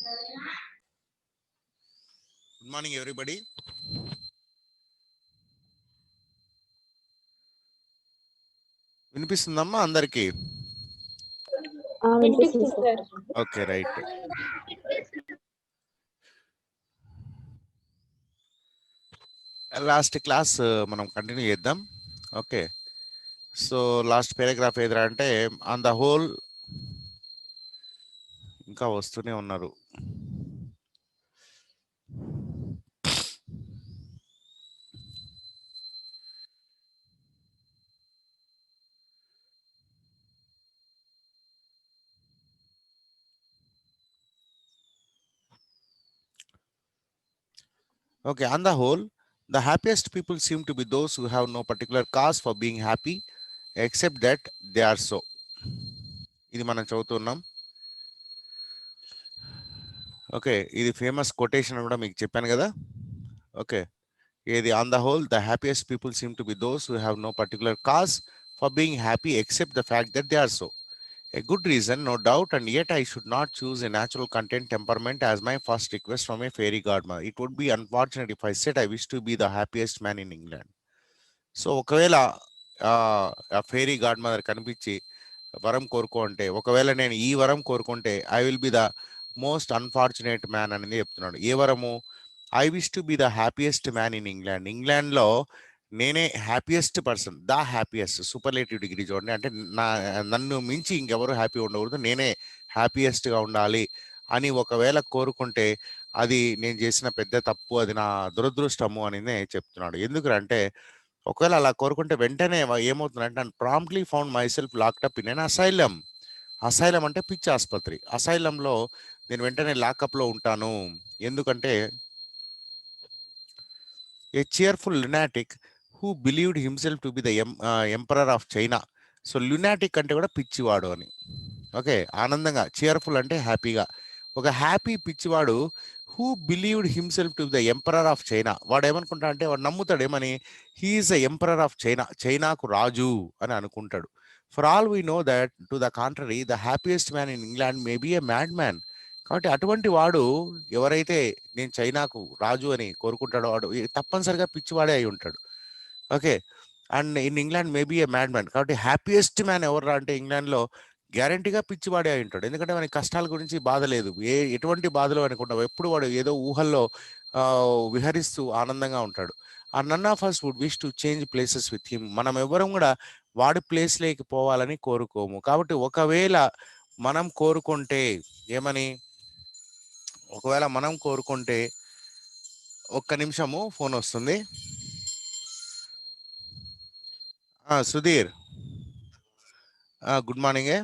Good morning, everybody. వినిపిస్తుందమ్మా అందరికి? వినిపిస్తుంది sir. Okay, right. Last class మనం కంటిన్యూ చేద్దాం. ఓకే, సో లాస్ట్ పారాగ్రాఫ్ ఏదిరా అంటే ఆన్ ద హోల్. ఇంకా వస్తూనే ఉన్నారు. Okay, on the whole the happiest people seem to be those who have no particular cause for being happy except that they are so. ఇది మనం చదువుతున్నాం. Okay, ఇది famous quotation కూడా మీకు చెప్పాను కదా. ఓకే, ఏది on the whole the happiest people seem to be those who have no particular cause for being happy except the fact that they are so. A good reason, no doubt, and yet I should not choose a natural content temperament as my first request from a fairy godmother. It would be unfortunate if I said I wish to be the happiest man in England. So ఒకవేళ ఆ fairy God mother కనిపించి వరం కోరుకో అంటే, ఒకవేళ నేను ఈ వరం కోరుకుంటే I will be the most unfortunate man అనేది చెప్తున్నాడు. ఏ వరము? I wish to be the happiest man in England. ఇంగ్లాండ్లో నేనే happiest person, the happiest, superlative degree చూడండి. అంటే నన్ను మించి ఇంకెవరు హ్యాపీ ఉండకూడదు, నేనే హ్యాపీయెస్ట్గా ఉండాలి అని ఒకవేళ కోరుకుంటే అది నేను చేసిన పెద్ద తప్పు, అది నా దురదృష్టము అని చెప్తున్నాడు. ఎందుకంటే ఒకవేళ అలా కోరుకుంటే వెంటనే ఏమవుతుందంటే నేను promptly found myself locked up in an asylum. Asylum అంటే పిచ్చి ఆసుపత్రి. అసైలంలో నేను వెంటనే లాకప్లో ఉంటాను. ఎందుకంటే a cheerful lunatic who believed himself to be the emperor of China. So lunatic అంటే కూడా పిచ్చివాడు అని. ఓకే, ఆనందంగా, cheerful అంటే హ్యాపీగా. ఒక హ్యాపీ పిచ్చివాడు who believed himself to the emperor of China. వాడు ఏమనుకుంటా అంటే, వాడు నమ్ముతాడు ఏమని, he is the emperor of China, చైనాకు రాజు అని అనుకుంటాడు. For all we know that to the contrary the happiest man in England may be a mad man. కాబట్టి అటువంటి వాడు, ఎవరైతే నేను చైనాకు రాజు అని కోరుకుంటాడో వాడు తప్పనిసరిగా పిచ్చివాడే అయి ఉంటాడు. Okay, and in England maybe A mad man. కాబట్టి హ్యాపీయెస్ట్ మ్యాన్ ఎవరు అంటే ఇంగ్లాండ్లో గ్యారంటీగా పిచ్చివాడే అయి ఉంటాడు. ఎందుకంటే మనకి కష్టాల గురించి బాధ లేదు, ఎటువంటి బాధలు అనుకుంటావు, ఎప్పుడు వాడు ఏదో ఊహల్లో ఆ, విహరిస్తూ ఆనందంగా ఉంటాడు. ఆ none of us would wish to change places with him. మనం ఎవరం కూడా వాడి ప్లేస్లోకి పోవాలని కోరుకోము. కాబట్టి ఒకవేళ మనం కోరుకుంటే ఏమని, ఒకవేళ మనం కోరుకుంటే, ఒక్క నిమిషము ఫోన్ వస్తుంది. Sudheer, good morning.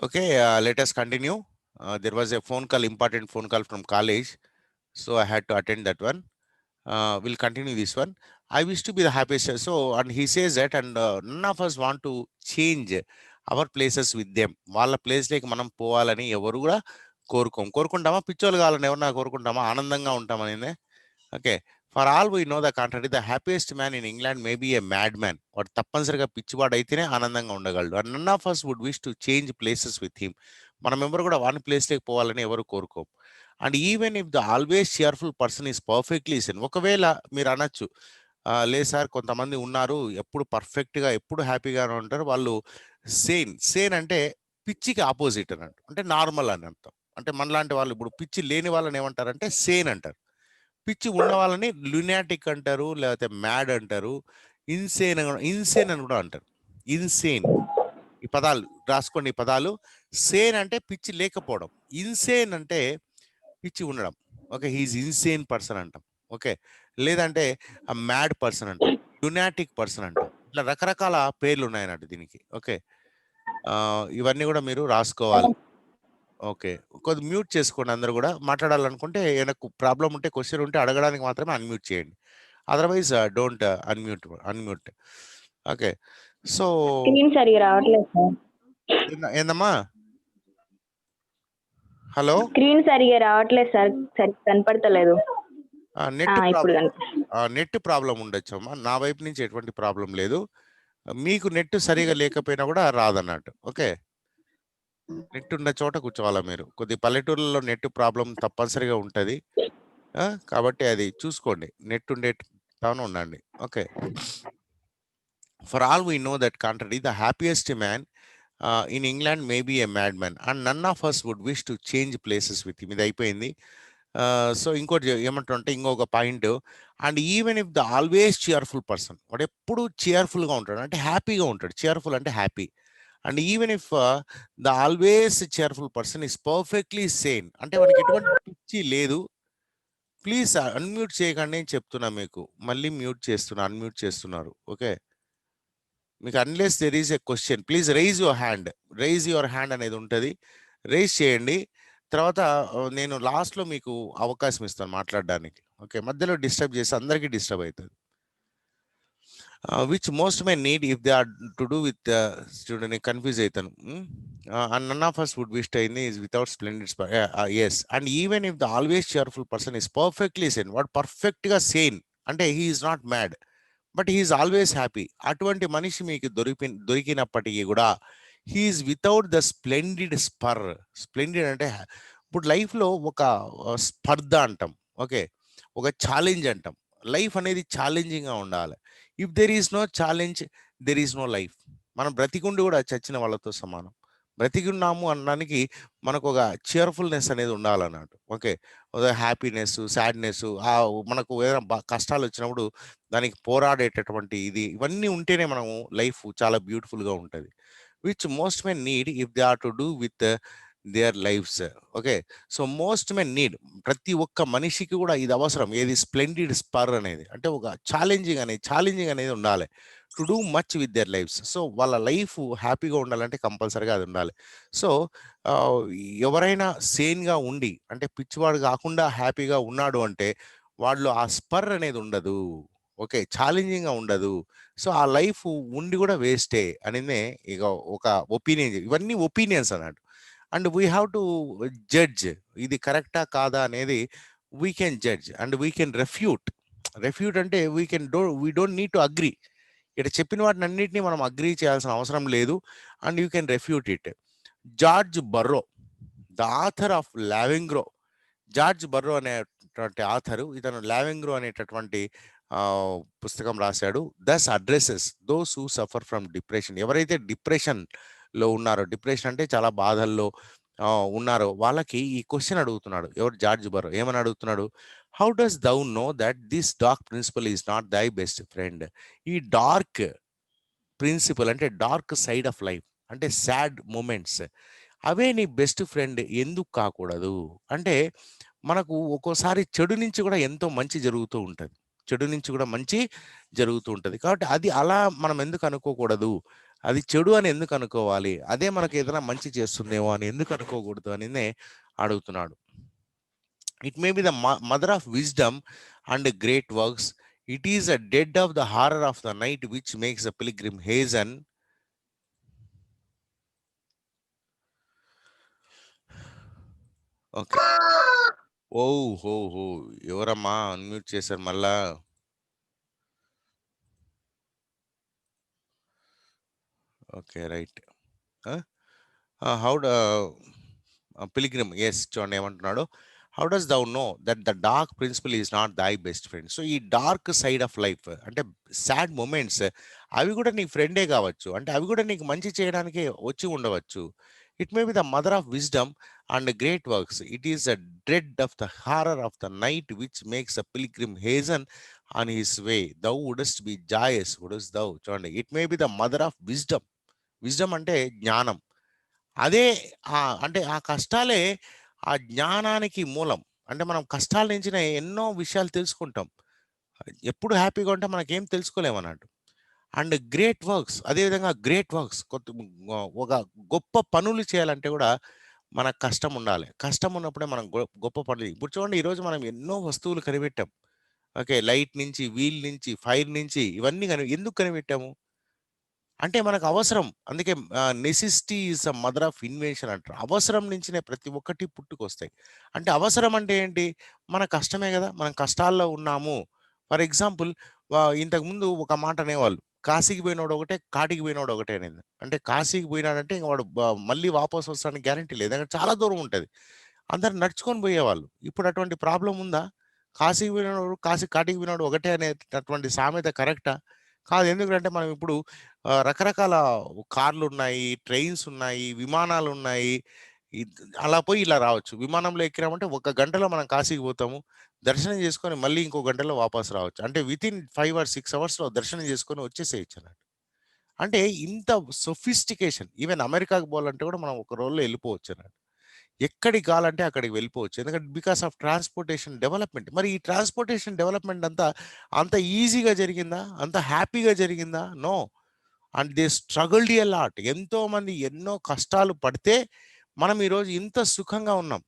Okay, let us continue. There was a phone call, important phone call from college, so I had to attend that one. We'll continue this one. I wish to be the happiest. So, and he says that, and none of us want to change our places with them. వాళ్ళ place లేక మనం పోవాలని ఎవరు కూడా కోరుకుంటామా? పిచ్చోళ్ళు కావాలని ఎవరన్నా కోరుకుంటామా? ఆనందంగా ఉంటామని. Okay, for all we know the contrary, the happiest man in England may be a mad man. వాడు తప్పనిసరిగా పిచ్చివాడు అయితేనే ఆనందంగా ఉండగలడు. And none of us would wish to change places with him. మనం ఎవరు కూడా వాని ప్లేస్లోకి పోవాలని ఎవరు కోరుకోం. And even if the always cheerful person is perfectly sane. ఒకవేళ మీరు అనొచ్చు, లేదు సార్ కొంతమంది ఉన్నారు ఎప్పుడు పర్ఫెక్ట్గా ఎప్పుడు హ్యాపీగానే ఉంటారు, వాళ్ళు సేన్ అంటే పిచ్చికి ఆపోజిట్ అని అంటే నార్మల్ అని అర్థం. అంటే మనలాంటి వాళ్ళు ఇప్పుడు పిచ్చి లేని వాళ్ళని ఏమంటారంటే సేన్ అంటారు. పిచ్చి ఉన్న వాళ్ళని లునాటిక్ అంటారు, లేకపోతే మ్యాడ్ అంటారు, ఇన్సేన్ అని కూడా అంటారు. ఇన్సేన్, ఈ పదాలు రాసుకోండి. ఈ పదాలు సేన్ అంటే పిచ్చి లేకపోవడం, ఇన్సేన్ అంటే పిచ్చి ఉండడం. ఓకే, హీఈస్ ఇన్సేన్ పర్సన్ అంటాం. ఓకే, లేదంటే మ్యాడ్ పర్సన్ అంటాం, లునాటిక్ పర్సన్ అంటాం. ఇట్లా రకరకాల పేర్లు ఉన్నాయన్నట్టు దీనికి. ఓకే, ఇవన్నీ కూడా మీరు రాసుకోవాలి. ఓకే, కొద్ది మ్యూట్ చేసుకోండి. అందరూ కూడా మాట్లాడాలనుకుంటే ఏమైనా ప్రాబ్లం ఉంటే, క్వశ్చన్ ఉంటే అడగడానికి మాత్రమే అన్మ్యూట్ చేయండి. Otherwise don't unmute. Okay, so screen సరిగా రావట్లేదు సార్. ఏందమ్మా? హలో, స్క్రీన్ సరిగా రావట్లేదు సార్, సరిగ్గా కనపడతలేదు. నెట్ ఇప్పుడు ప్రాబ్లం, నెట్ ప్రాబ్లం ఉండొచ్చమ్మా. నా వైపు నుంచి ఎటువంటి ప్రాబ్లం లేదు. మీకు నెట్ సరిగా లేకపోయినా కూడా రాదన్నట్టు. ఓకే, నెట్ ఉన్న చోట కూర్చోవాలా మీరు. కొద్ది పల్లెటూర్లలో నెట్ ప్రాబ్లం తప్పనిసరిగా ఉంటుంది, కాబట్టి అది చూసుకోండి. నెట్ ఉండే తాను ఉండండి. Okay, for all we know that contrary, the happiest man in England may be a mad man and none of us would wish to change places with him. ఇది అయిపోయింది. సో ఇంకోటి ఏమంటారంటే, ఇంకొక point, and even if the always cheerful person, వాడు ఎప్పుడు చియర్ఫుల్గా ఉంటాడు, అంటే హ్యాపీగా ఉంటాడు. చియర్ఫుల్ అంటే happy. And even if the always cheerful person is perfectly sane, అంటే వాడికి ఎటువంటి పిచ్చి లేదు. ప్లీజ్ అన్మ్యూట్ చేయకండి అని చెప్తున్నా మీకు. మళ్ళీ అన్మ్యూట్ చేస్తున్నారు. ఓకే, మీకు unless there is a question please rise your hand అనేది ఉంటుంది. రైజ్ చేయండి. తర్వాత నేను లాస్ట్లో మీకు అవకాశం ఇస్తాను మాట్లాడడానికి. ఓకే, మధ్యలో డిస్టర్బ్ చేసి అందరికీ డిస్టర్బ్ అవుతుంది. Which most may need if they are to do with చూడండి, కన్ఫ్యూజ్ అవుతాను. And none of us would wish అయింది is without splendid yes. And even if the always cheerful person is perfectly sane, వాడు పర్ఫెక్ట్గా sane అంటే he is not mad but he is always happy. అటువంటి మనిషి మీకు దొరికినప్పటికీ కూడా he is without the splendid splendid అంటే ఇప్పుడు లైఫ్లో ఒక స్పర్ధ అంటాం. ఓకే, ఒక ఛాలెంజ్ అంటాం. లైఫ్ అనేది ఛాలెంజింగ్గా ఉండాలి. If there is no challenge, there is no life. మనం బ్రతికుండి కూడా చచ్చిన వాళ్ళతో సమానం. బ్రతికున్నాము అనడానికి మనకు ఒక చియర్ఫుల్నెస్ అనేది ఉండాలన్నట్టు. ఓకే, హ్యాపీనెస్, సాడ్నెస్, మనకు ఏదైనా కష్టాలు వచ్చినప్పుడు దానికి పోరాడేటటువంటి ఇవన్నీ ఉంటేనే మనము లైఫ్ చాలా బ్యూటిఫుల్గా ఉంటుంది. Which most men need if they are to do with their lives. Okay, so most men need, ప్రతి ఒక్క మనిషికి కూడా ఇది అవసరం. ఏది? స్ప్లెండిడ్ స్పర్ అనేది, అంటే ఒక ఛాలెంజింగ్ అనేది ఉండాలి. To do much with their lifes. So వాళ్ళ లైఫ్ హ్యాపీగా ఉండాలంటే కంపల్సరీగా అది ఉండాలి. సో ఎవరైనా సేన్గా ఉండి, అంటే పిచ్చివాడు కాకుండా హ్యాపీగా ఉన్నాడు అంటే వాళ్ళు ఆ స్పర్ అనేది ఉండదు. ఓకే, ఛాలెంజింగ్గా ఉండదు. సో ఆ లైఫ్ ఉండి కూడా వేస్టే అనేది ఇక ఒక ఒపీనియన్. ఇవన్నీ ఒపీనియన్స్ అన్నట్టు. And we have to judge, ఇది కరెక్టా కాదా అనేది we can judge and we can refute అంటే we don't need to agree. ఇక్కడ చెప్పిన వాటిని అన్నింటినీ మనం అగ్రీ చేయాల్సిన అవసరం లేదు. And you can refute it. George Burrow, the author of Lavengro. George Burrow అనేటువంటి ఆథరు, ఇతను లావెంగ్రో అనేటటువంటి పుస్తకం రాశాడు. Thus addresses those who suffer from depression. ఎవరైతే డిప్రెషన్లో ఉన్నారో, డిప్రెషన్ అంటే చాలా బాధల్లో ఉన్నారో వాళ్ళకి ఈ క్వశ్చన్ అడుగుతున్నాడు. ఎవరు? George Burrow. ఏమని అడుగుతున్నాడు? How does thou know that this dark principle is not thy best friend. ఈ డార్క్ ప్రిన్సిపల్ అంటే డార్క్ సైడ్ ఆఫ్ లైఫ్, అంటే సాడ్ మూమెంట్స్, అవే నీ బెస్ట్ ఫ్రెండ్ ఎందుకు కాకూడదు? అంటే మనకు ఒక్కోసారి చెడు నుంచి కూడా ఎంతో మంచి జరుగుతూ ఉంటుంది. కాబట్టి అది అలా మనం ఎందుకు అనుకోకూడదు అది చెడు అని ఎందుకు అనుకోవాలి? అదే మనకు ఏదైనా మంచి చేస్తుందేమో అని ఎందుకు అనుకోకూడదు అనినే అడుగుతున్నాడు. It may be the mother of wisdom and great works. It is a డెడ్ of the horror of the night which makes the pilgrim hasten. Okay. ఓహో హో, ఎవరమ్మా అన్మ్యూట్ చేశారు మళ్ళా? Okay, right. How pilgrim, yes, చూడండి ఏమంటున్నాడు. How does thou know that the dark principle is not thy best friend? So ఈ dark side of life అంటే sad moments, అవి కూడా నీ ఫ్రెండే కావచ్చు, అంటే అవి కూడా నీకు మంచి చేయడానికి వచ్చి ఉండవచ్చు. It may be the mother of wisdom and great works. It is the dread of the horror of the night which makes a pilgrim hasten on his way. Thou wouldst be joyous wouldst thou. చూడండి, it may be the mother of wisdom. Wisdom అంటే జ్ఞానం. అదే అంటే ఆ కష్టాలే ఆ జ్ఞానానికి మూలం. అంటే మనం కష్టాల నుంచినే ఎన్నో విషయాలు తెలుసుకుంటాం. ఎప్పుడు హ్యాపీగా ఉంటే మనకేం తెలుసుకోలేమన్నట్టు. అండ్ గ్రేట్ వర్క్స్, అదేవిధంగా గ్రేట్ వర్క్స్, ఒక గొప్ప పనులు చేయాలంటే కూడా మనకు కష్టం ఉండాలి. కష్టం ఉన్నప్పుడే మనం గొప్ప పనులు ఇప్పుడు చూడండి, ఈరోజు మనం ఎన్నో వస్తువులు కనిపెట్టాం. ఓకే, లైట్ నుంచి, వీల్ నుంచి, ఫైర్ నుంచి, ఇవన్నీ ఎందుకు కనిపెట్టాము? అంటే మనకు అవసరం. అందుకే necessity is the mother of invention అంటారు. అవసరం నుంచినే ప్రతి ఒక్కటి పుట్టుకొస్తాయి. అంటే అవసరం అంటే ఏంటి? మన కష్టమే కదా! మనం కష్టాల్లో ఉన్నాము. ఫర్ ఎగ్జాంపుల్, ఇంతకుముందు ఒక మాట అనేవాళ్ళు. కాశీకి పోయినోడు ఒకటే, కాటికి పోయినోడు ఒకటే అనేది. అంటే కాశీకి పోయినాడంటే ఇంక వాడు మళ్ళీ వాపస్ వస్తాడని గ్యారంటీ లేదు. ఎందుకంటే చాలా దూరం ఉంటది. అందరూ నడుచుకొని పోయేవాళ్ళు. ఇప్పుడు అటువంటి ప్రాబ్లమ్ ఉందా? కాశీకి పోయినోడు, కాటికి పోయినోడు ఒకటే అనేటటువంటి సామెత కరెక్టా? కాదు. ఎందుకంటే మనం ఇప్పుడు రకరకాల కార్లున్నాయి, ట్రైన్స్ ఉన్నాయి, విమానాలున్నాయి. అలా పోయి ఇలా రావచ్చు. విమానంలో ఎక్కినామంటే ఒక గంటలో మనం కాశీకి పోతాము. దర్శనం చేసుకొని మళ్ళీ ఇంకో గంటలో వాపస్ రావచ్చు. అంటే వితిన్ 5 ఆర్ 6 అవర్స్‌లో దర్శనం చేసుకొని వచ్చేసేయొచ్చన్నట్టు. అంటే ఇంత సొఫిస్టికేషన్, ఈవెన్ అమెరికాకి పోవాలంటే కూడా మనం ఒక రోజులో వెళ్ళిపోవచ్చన్నట్టు. ఎక్కడికి కావాలంటే అక్కడికి వెళ్ళిపోవచ్చు. ఎందుకంటే బికాస్ ఆఫ్ ట్రాన్స్‌పోర్టేషన్ డెవలప్‌మెంట్. మరి ఈ ట్రాన్స్‌పోర్టేషన్ డెవలప్‌మెంట్ అంతా అంత ఈజీగా జరిగిందా? అంత హ్యాపీగా జరిగిందా? No. And they struggled a lot. ఎంతోమంది ఎన్నో కష్టాలు పడితే మనం ఈరోజు ఇంత సుఖంగా ఉన్నాం.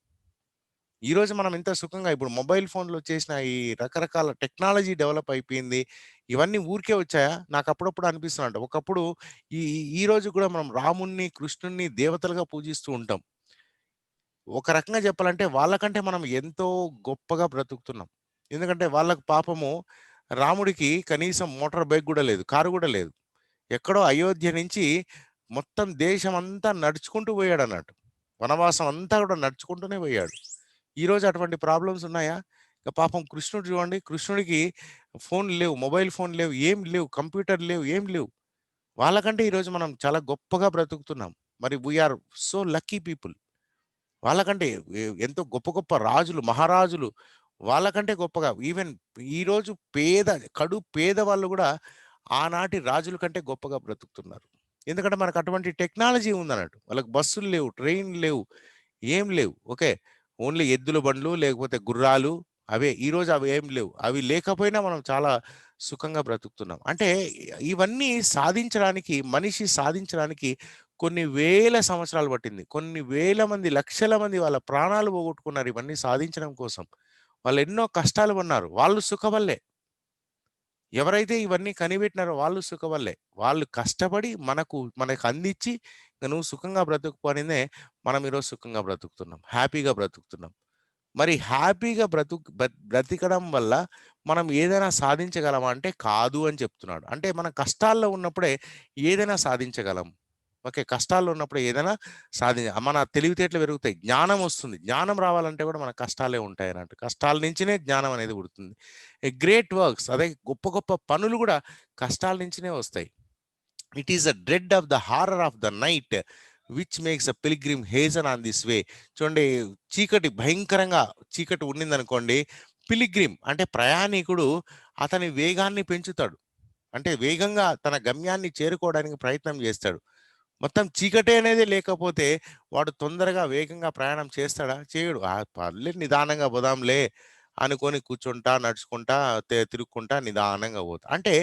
ఈరోజు మనం ఇంత సుఖంగా ఇప్పుడు మొబైల్ ఫోన్‌లు వచ్చేసిన ఈ రకరకాల టెక్నాలజీ డెవలప్ అయిపోయింది. ఇవన్నీ ఊరికే వచ్చాయా? నాకు అప్పుడప్పుడు అనిపిస్తుందంట. ఒకప్పుడు ఈ ఈ రోజు కూడా మనం రాముడిని, కృష్ణుడిని దేవతలుగా పూజిస్తూ ఉంటాం. ఒక రకంగా చెప్పాలంటే వాళ్ళకంటే మనం ఎంతో గొప్పగా బ్రతుకుతున్నాం. ఎందుకంటే వాళ్ళకి పాపము రాముడికి కనీసం మోటార్ బైక్ గూడా లేదు. కారు గూడా లేదు. ఎక్కడో అయోధ్య నుంచి మొత్తం దేశమంతా నడుచుకుంటూ పోయాడన్నట్టు. వనవాసం అంతా కూడా నడుచుకుంటూనే పోయాడు. ఈరోజు అటువంటి ప్రాబ్లమ్స్ ఉన్నాయా? ఇక పాపం కృష్ణుడు చూడండి. కృష్ణుడికి ఫోన్‌లు లేవు, మొబైల్ ఫోన్ లేవు, ఏం లేవు, కంప్యూటర్ లేవు, ఏం లేవు. వాళ్ళకంటే ఈరోజు మనం చాలా గొప్పగా బ్రతుకుతున్నాం. మరి we are so lucky people. వాళ్ళకంటే ఎంతో గొప్ప గొప్ప రాజులు, మహారాజులు వాళ్ళకంటే గొప్పగా ఈవెన్ ఈరోజు కడు పేదవాళ్ళు గూడా ఆనాటి రాజుల కంటే గొప్పగా బ్రతుకుతున్నారు. ఎందుకంటే మనకు అటువంటి టెక్నాలజీ ఉందన్నట్టు. వాళ్ళకి బస్సులు లేవు, ట్రైన్‌లు లేవు, ఏం లేవు. ఓకే. ఓన్లీ ఎద్దుల బండ్లు లేకపోతే గుర్రాలు అవే. ఈరోజు అవి ఏం లేవు. అవి లేకపోయినా మనం చాలా సుఖంగా బ్రతుకుతున్నాం. అంటే ఇవన్నీ సాధించడానికి, మనిషి సాధించడానికి కొన్ని వేల సంవత్సరాలు పట్టింది. కొన్ని వేల మంది, లక్షల మంది వాళ్ళ ప్రాణాలు పోగొట్టుకున్నారు ఇవన్నీ సాధించడం కోసం. వాళ్ళు ఎన్నో కష్టాలు పడినారు. వాళ్ళు సుఖవల్లే. ఎవరైతే ఇవన్నీ కనిపెట్టినారో వాళ్ళు సుఖవల్లే. వాళ్ళు కష్టపడి మనకు అందించి, "ఇక నువ్వు సుఖంగా బ్రతుకు" అనిందే మనం ఈరోజు సుఖంగా బ్రతుకుతున్నాం. హ్యాపీగా బ్రతుకుతున్నాం. మరి హ్యాపీగా బ్రతికడం వల్ల మనం ఏదైనా సాధించగలమా అంటే కాదు అని చెప్తున్నాడు. అంటే మనం కష్టాల్లో ఉన్నప్పుడే ఏదైనా సాధించగలం. ఓకే. కష్టాల్లో ఉన్నప్పుడు ఏదైనా మన తెలివితేటలు పెరుగుతాయి. జ్ఞానం వస్తుంది. జ్ఞానం రావాలంటే కూడా మన కష్టాలే ఉంటాయన్నట్టు. కష్టాల నుంచినే జ్ఞానం అనేది పుడుతుంది. గ్రేట్ వర్క్స్, అదే గొప్ప గొప్ప పనులు కూడా కష్టాల నుంచినే వస్తాయి. It is the dread of the horror of the night which makes a pilgrim hasten on this way. చూడండి, భయంకరంగా చీకటి ఉండిందనుకోండి, పిలిగ్రిమ్ అంటే ప్రయాణికుడు అతని వేగాన్ని పెంచుతాడు. అంటే వేగంగా తన గమ్యాన్ని చేరుకోవడానికి ప్రయత్నం చేస్తాడు. మొత్తం చీకటి అనేది లేకపోతే వాడు తొందరగా వేగంగా ప్రయాణం చేస్తాడా? చేయడు. పర్లేదు నిదానంగా పోదాంలే అనుకోని కూర్చుంటా, నడుచుకుంటా, తిరుక్కుంటా నిదానంగా పోతా. అంటే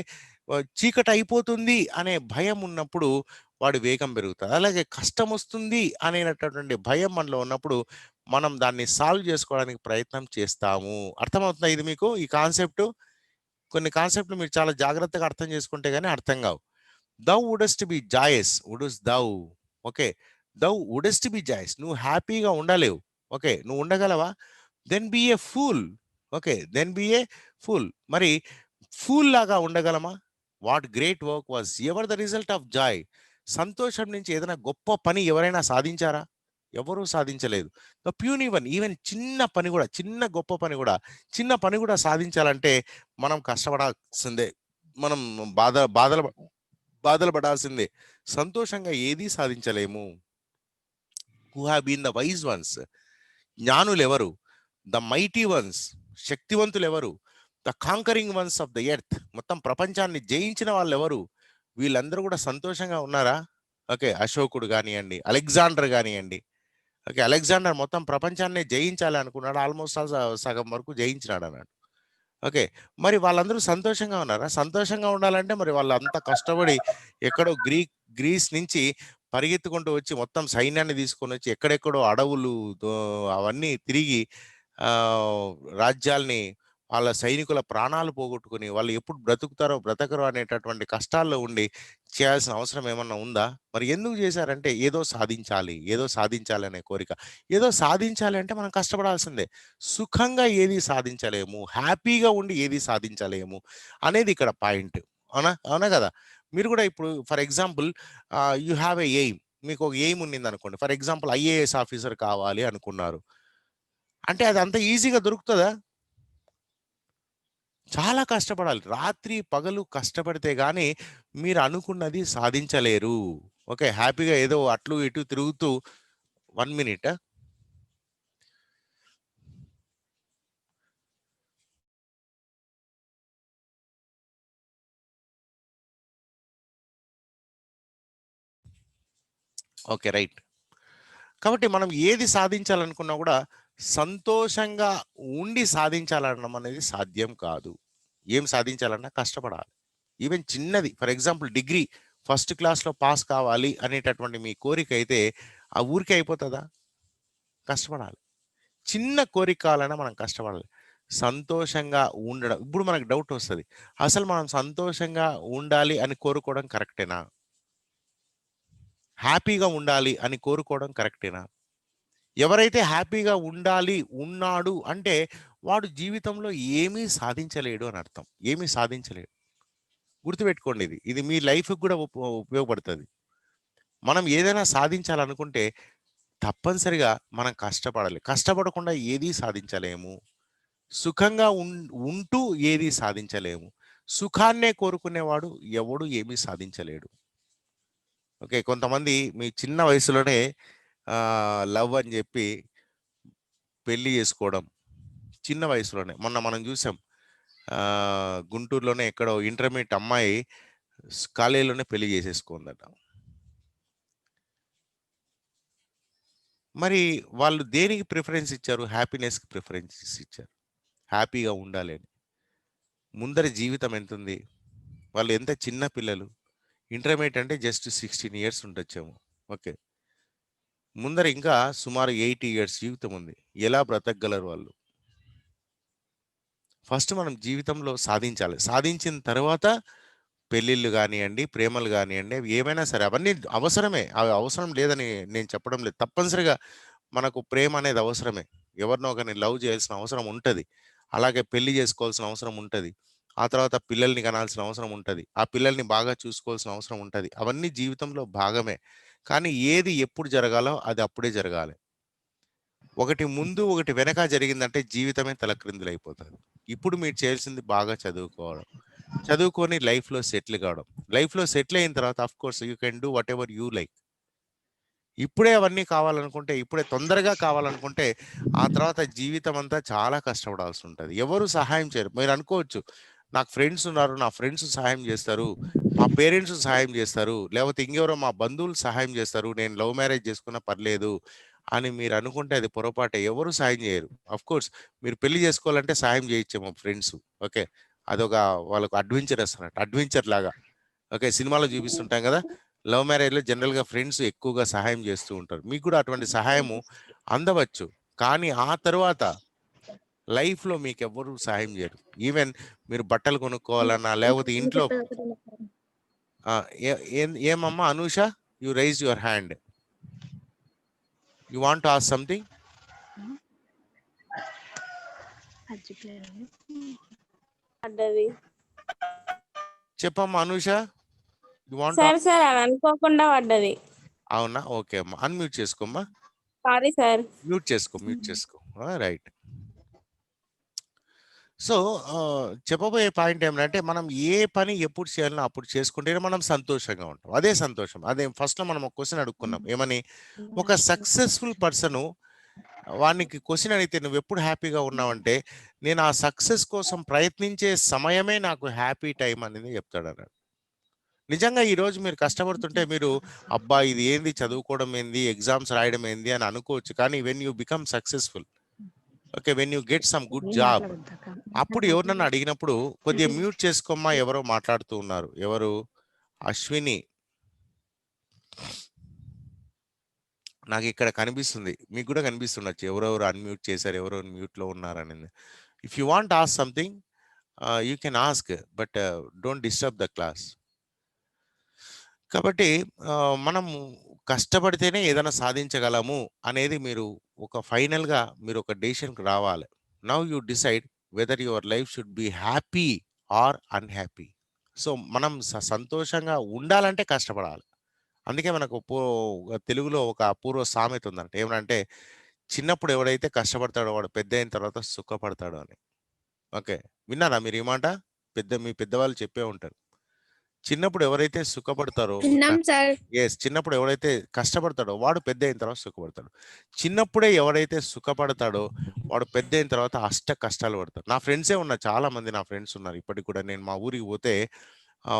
చీకటి అయిపోతుంది అనే భయం ఉన్నప్పుడు వాడి వేగం పెరుగుతుంది. అలాగే కష్టం వస్తుంది అనేటటువంటి భయం మనలో ఉన్నప్పుడు మనం దాన్ని సాల్వ్ చేసుకోవడానికి ప్రయత్నం చేస్తాము. అర్థమవుతుందా ఇది మీకు ఈ కాన్సెప్ట్? కొన్ని కాన్సెప్ట్లు మీరు చాలా జాగ్రత్తగా అర్థం చేసుకుంటే గానీ అర్థం కావు. Thou wouldst be joyous wouldst thou. Okay. Thou wouldst be joyous, నువ్వు హ్యాపీగా ఉండలేవు. ఓకే, నువ్వు ఉండగలవా? Then be a fool. Okay, then be a fool. మరి ఫూల్ లాగా ఉండగలమా? What great work was ever the result of joy. సంతోషం నుంచి ఏదైనా గొప్ప పని ఎవరైనా సాధించారా? ఎవరూ సాధించలేదు. ద ప్యూన్ ఈవెన్, ఈవెన్ చిన్న పని కూడా, చిన్న గొప్ప పని కూడా, చిన్న పని కూడా సాధించాలంటే మనం కష్టపడాల్సిందే. మనం బాధలు బాధలు పడాల్సిందే. సంతోషంగా ఏదీ సాధించలేము. Who have been the wise ones, జ్ఞానులెవరు? ద మైటీ వన్స్, శక్తివంతులెవరు? The conquering ones of the earth, మొత్తం ప్రపంచాన్ని జయించిన వాళ్ళు ఎవరు? వీళ్ళందరూ కూడా సంతోషంగా ఉన్నారా? ఓకే, అశోకుడు కానివ్వండి, అలెగ్జాండర్ కానివ్వండి. ఓకే, అలెగ్జాండర్ మొత్తం ప్రపంచాన్ని జయించాలి అనుకున్నాడు, ఆల్మోస్ట్ సగం వరకు జయించినాడు అన్నాడు. ఓకే, మరి వాళ్ళందరూ సంతోషంగా ఉన్నారా? సంతోషంగా ఉండాలంటే మరి వాళ్ళంతా కష్టపడి ఎక్కడో గ్రీస్ నుంచి పరిగెత్తుకుంటూ వచ్చి మొత్తం సైన్యాన్ని తీసుకొని వచ్చి ఎక్కడెక్కడో అడవులు అవన్నీ తిరిగి ఆ రాజ్యాల్ని, వాళ్ళ సైనికుల ప్రాణాలు పోగొట్టుకుని వాళ్ళు ఎప్పుడు బ్రతుకుతారో బ్రతకరో అనేటటువంటి కష్టాల్లో ఉండి చేయాల్సిన అవసరం ఏమన్నా ఉందా? మరి ఎందుకు చేశారంటే ఏదో సాధించాలి, ఏదో సాధించాలి అనే కోరిక. ఏదో సాధించాలి అంటే మనం కష్టపడాల్సిందే. సుఖంగా ఏది సాధించలేము, హ్యాపీగా ఉండి ఏది సాధించలేము అనేది ఇక్కడ పాయింట్. అవునా? అవునా కదా? మీరు కూడా ఇప్పుడు for example you have a aim. మీకు ఒక ఎయిమ్ ఉన్నింది అనుకోండి. ఫర్ ఎగ్జాంపుల్ ఐఏఎస్ ఆఫీసర్ కావాలి అనుకున్నారు. అంటే అది అంత ఈజీగా దొరుకుతుందా? చాలా కష్టపడాలి. రాత్రి పగలు కష్టపడితే గాని మీరు అనుకున్నది సాధించలేరు. ఓకే, హ్యాపీగా ఏదో అట్లు ఇటు తిరుగుతూ 1 మినిట్. Okay, right. కాబట్టి మనం ఏది సాధించాలనుకున్నా కూడా సంతోషంగా ఉండి సాధించాలనడం అనేది సాధ్యం కాదు. ఏం సాధించాలన్నా కష్టపడాలి. ఈవెన్ చిన్నది ఫర్ ఎగ్జాంపుల్ డిగ్రీ ఫస్ట్ క్లాస్‌లో పాస్ కావాలి అనేటటువంటి మీ కోరిక అయితే ఆ ఊరికే అయిపోతదా? కష్టపడాలి. చిన్న కోరిక కావాలన్నా మనం కష్టపడాలి. సంతోషంగా ఉండడం, ఇప్పుడు మనకు డౌట్ వస్తది. అసలు మనం సంతోషంగా ఉండాలి అని కోరుకోవడం కరెక్టేనా? హ్యాపీగా ఉండాలి అని కోరుకోవడం కరెక్టేనా? ఎవరైతే హ్యాపీగా ఉండాలి, ఉన్నాడు అంటే వాడు జీవితంలో ఏమీ సాధించలేడు అని అర్థం. ఏమీ సాధించలేడు. గుర్తుపెట్టుకోండి ఇది. ఇది మీ లైఫ్‌కి కూడా ఉపయోగపడతది. మనం ఏదైనా సాధించాలనుకుంటే తప్పనిసరిగా మనం కష్టపడాలి. కష్టపడకుండా ఏదీ సాధించలేము. సుఖంగా ఉంటూ ఏది సాధించలేము. సుఖాన్నే కోరుకునేవాడు ఎవడు ఏమీ సాధించలేడు. ఓకే, కొంతమంది మీ చిన్న వయసులోనే లవ్ అని జెప్పి పెళ్లి చేసుకోవడం. చిన్న వయసులోనే. మొన్న మనం జూసాం. గుంటూరులోనే ఎక్కడో ఇంటర్మీడియేట్ అమ్మాయి కాలేజీలోనే పెళ్లి చేసేసుకుందట. మరి వాళ్ళు దేనికి ప్రిఫరెన్స్ ఇచ్చారు? హ్యాపీనెస్‌కి ప్రిఫరెన్స్ ఇచ్చారు. హ్యాపీగా ఉండాలి అని. ముందర జీవితం ఎంతుంది? వాళ్ళు ఎంత చిన్న పిల్లలు. ఇంటర్మీడియేట్ అంటే జస్ట్ 16 ఇయర్స్ ఉండొచ్చేమో. ఓకే, ముందర ఇంకా సుమారు 80 ఇయర్స్ జీవితం ఉంది. ఎలా బ్రతకగలరు వాళ్ళు? ఫస్ట్ మనం జీవితంలో సాధించాలి. సాధించిన తర్వాత పెళ్ళిళ్ళు గానియండి, ప్రేమలు గానియండి, అవి ఏమైనా సరే అవన్నీ అవసరమే. అవి అవసరం లేదని నేను చెప్పడం లేదు. తప్పనిసరిగా మనకు ప్రేమ అనేది అవసరమే. ఎవరినో ఒకరిని లవ్ చేయాల్సిన అవసరం ఉంటది. అలాగే పెళ్లి చేసుకోవాల్సిన అవసరం ఉంటది. ఆ తర్వాత పిల్లల్ని కనాల్సిన అవసరం ఉంటది. ఆ పిల్లల్ని బాగా చూసుకోవాల్సిన అవసరం ఉంటది. అవన్నీ జీవితంలో భాగమే. కానీ ఏది ఎప్పుడు జరగాలో అది అప్పుడే జరగాలి. ఒకటి ముందు, ఒకటి వెనక జరిగిందంటే జీవితమే తలక్రిందులైపోతది. ఇప్పుడు మీరు చేయాల్సింది బాగా చదువుకోవడం. చదువుకొని లైఫ్‌లో సెటిల్ కావడం. లైఫ్‌లో సెటిల్ అయిన తర్వాత of course you can do whatever you like. ఇప్పుడే అవన్నీ కావాలనుకుంటే, ఇప్పుడే తొందరగా కావాలనుకుంటే, ఆ తర్వాత జీవితం అంతా చాలా కష్టపడాల్సుంటది. ఎవరు సహాయం చేయరు. మీరనుకోవచ్చు, నాకు ఫ్రెండ్స్ ఉన్నారు. నా ఫ్రెండ్స్ సహాయం జేస్తారు. మా పేరెంట్స్ సహాయం జేస్తారు. లేపోతే ఇంకెవరో మా బంధువులు సహాయం జేస్తారు. నేను లవ్ మ్యారేజ్ చేసుకున్నా పర్లేదు అని మీరనుకుంటే అది పొరపాటే. ఎవరు సహాయం జేయరు. ఆఫ్‌కోర్స్ మీరు పెళ్లి జేసుకోవాలంటే సహాయం జేయచ్చేమో ఫ్రెండ్సు. ఓకే, అదొక వాళ్ళకు అడ్వెంచరస్ అన్నట్టు, అడ్వెంచర్ లాగా. ఓకే, సినిమాలో చూపిస్తుంటాం కదా, లవ్ మ్యారేజ్లో జనరల్గా ఫ్రెండ్స్ ఎక్కువగా సహాయం చేస్తూ ఉంటారు. మీకు కూడా అటువంటి సహాయము అందవచ్చు. కానీ ఆ తర్వాత లైఫ్లో మీకు ఎవ్వరూ సహాయం చేయరు. ఈవెన్ మీరు బట్టలు కొనుక్కోవాలన్నా లేకపోతే నేను ఇంట్లో చెప్పేది ఒకటే చెప్తాను. ఏమమ్మా Anusha, you raise your hand, you want as something. పడ్డది చెప్పమ్మా Anusha, you want. Sir sir అది అనుకోకుండా పడ్డది. అవునా, ఓకే అమ్మా, అన్మ్యూట్ చేసుకోమ్మా. Sorry sir. మ్యూట్ చేసుకో. రైట్. సో చెప్పబోయే పాయింట్ ఏమంటే, మనం ఏ పని ఎప్పుడు చేయాలనో అప్పుడు చేసుకుంటేనే మనం సంతోషంగా ఉంటాం. అదే సంతోషం. అదే ఫస్ట్లో మనం ఒక క్వశ్చన్ అడుక్కున్నాం ఏమని, ఒక సక్సెస్ఫుల్ పర్సన్ వానికి క్వశ్చన్ అడిగితే నువ్వు ఎప్పుడు హ్యాపీగా ఉన్నావంటే, నేను ఆ సక్సెస్ కోసం ప్రయత్నించే సమయమే నాకు హ్యాపీ టైం అనేది చెప్తాడు అన్నాడు. నిజంగా ఈ రోజు మీరు కష్టపడుతుంటే మీరు అబ్బా ఇది ఏంది, చదువుకోవడం ఏంది, ఎగ్జామ్స్ రాయడం ఏంది అని అనుకోవచ్చు. కానీ when you become successful, okay, when you get some good job, అప్పుడు ఎవరినన్నా అడిగినప్పుడు కొద్దిగా మ్యూట్ చేసుకోమ్మా, ఎవరో మాట్లాడుతూ ఉన్నారు. ఎవరు? అశ్విని. నాకు ఇక్కడ కనిపిస్తుంది, మీకు కూడా కనిపిస్తుండొచ్చు ఎవరెవరు అన్మ్యూట్ చేశారు, ఎవరెవరు మ్యూట్లో ఉన్నారనేది. If you want ask something you can ask, but don't disturb the class. కాబట్టి మనము కష్టపడితేనే ఏదైనా సాధించగలము అనేది మీరు ఒక ఫైనల్గా మీరు ఒక డెసిషన్కి రావాలి. Now you decide whether your life should be happy or unhappy. So మనం సంతోషంగా ఉండాలంటే కష్టపడాలి. అందుకే మనకు తెలుగులో ఒక అపూర్వ సామెత ఉందంట, ఏమంటే చిన్నప్పుడు ఎవడైతే కష్టపడతాడో వాడు పెద్ద అయిన తర్వాత సుఖపడతాడు అని. ఓకే, విన్నారా మీరు ఈ మాట? మీ పెద్దవాళ్ళు చెప్పే ఉంటారు. చిన్నప్పుడు ఎవరైతే సుఖపడతారో, విన్నాం సార్. చిన్నప్పుడు ఎవరైతే కష్టపడతాడో వాడు పెద్ద అయిన తర్వాత సుఖపడతాడు. చిన్నప్పుడే ఎవరైతే సుఖపడతాడో వాడు పెద్ద అయిన తర్వాత అష్ట కష్టాలు పడతాడు. నా ఫ్రెండ్సే ఉన్నారు, చాలా మంది నా ఫ్రెండ్స్ ఉన్నారు ఇప్పటికి కూడా. నేను మా ఊరికి పోతే